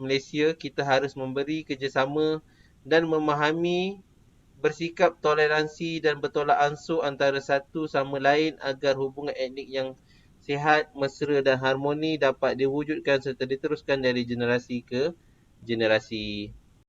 Malaysia, kita harus memberi kerjasama dan memahami bersikap toleransi dan bertolak ansur antara satu sama lain agar hubungan etnik yang sihat, mesra dan harmoni dapat diwujudkan serta diteruskan dari generasi ke generasi.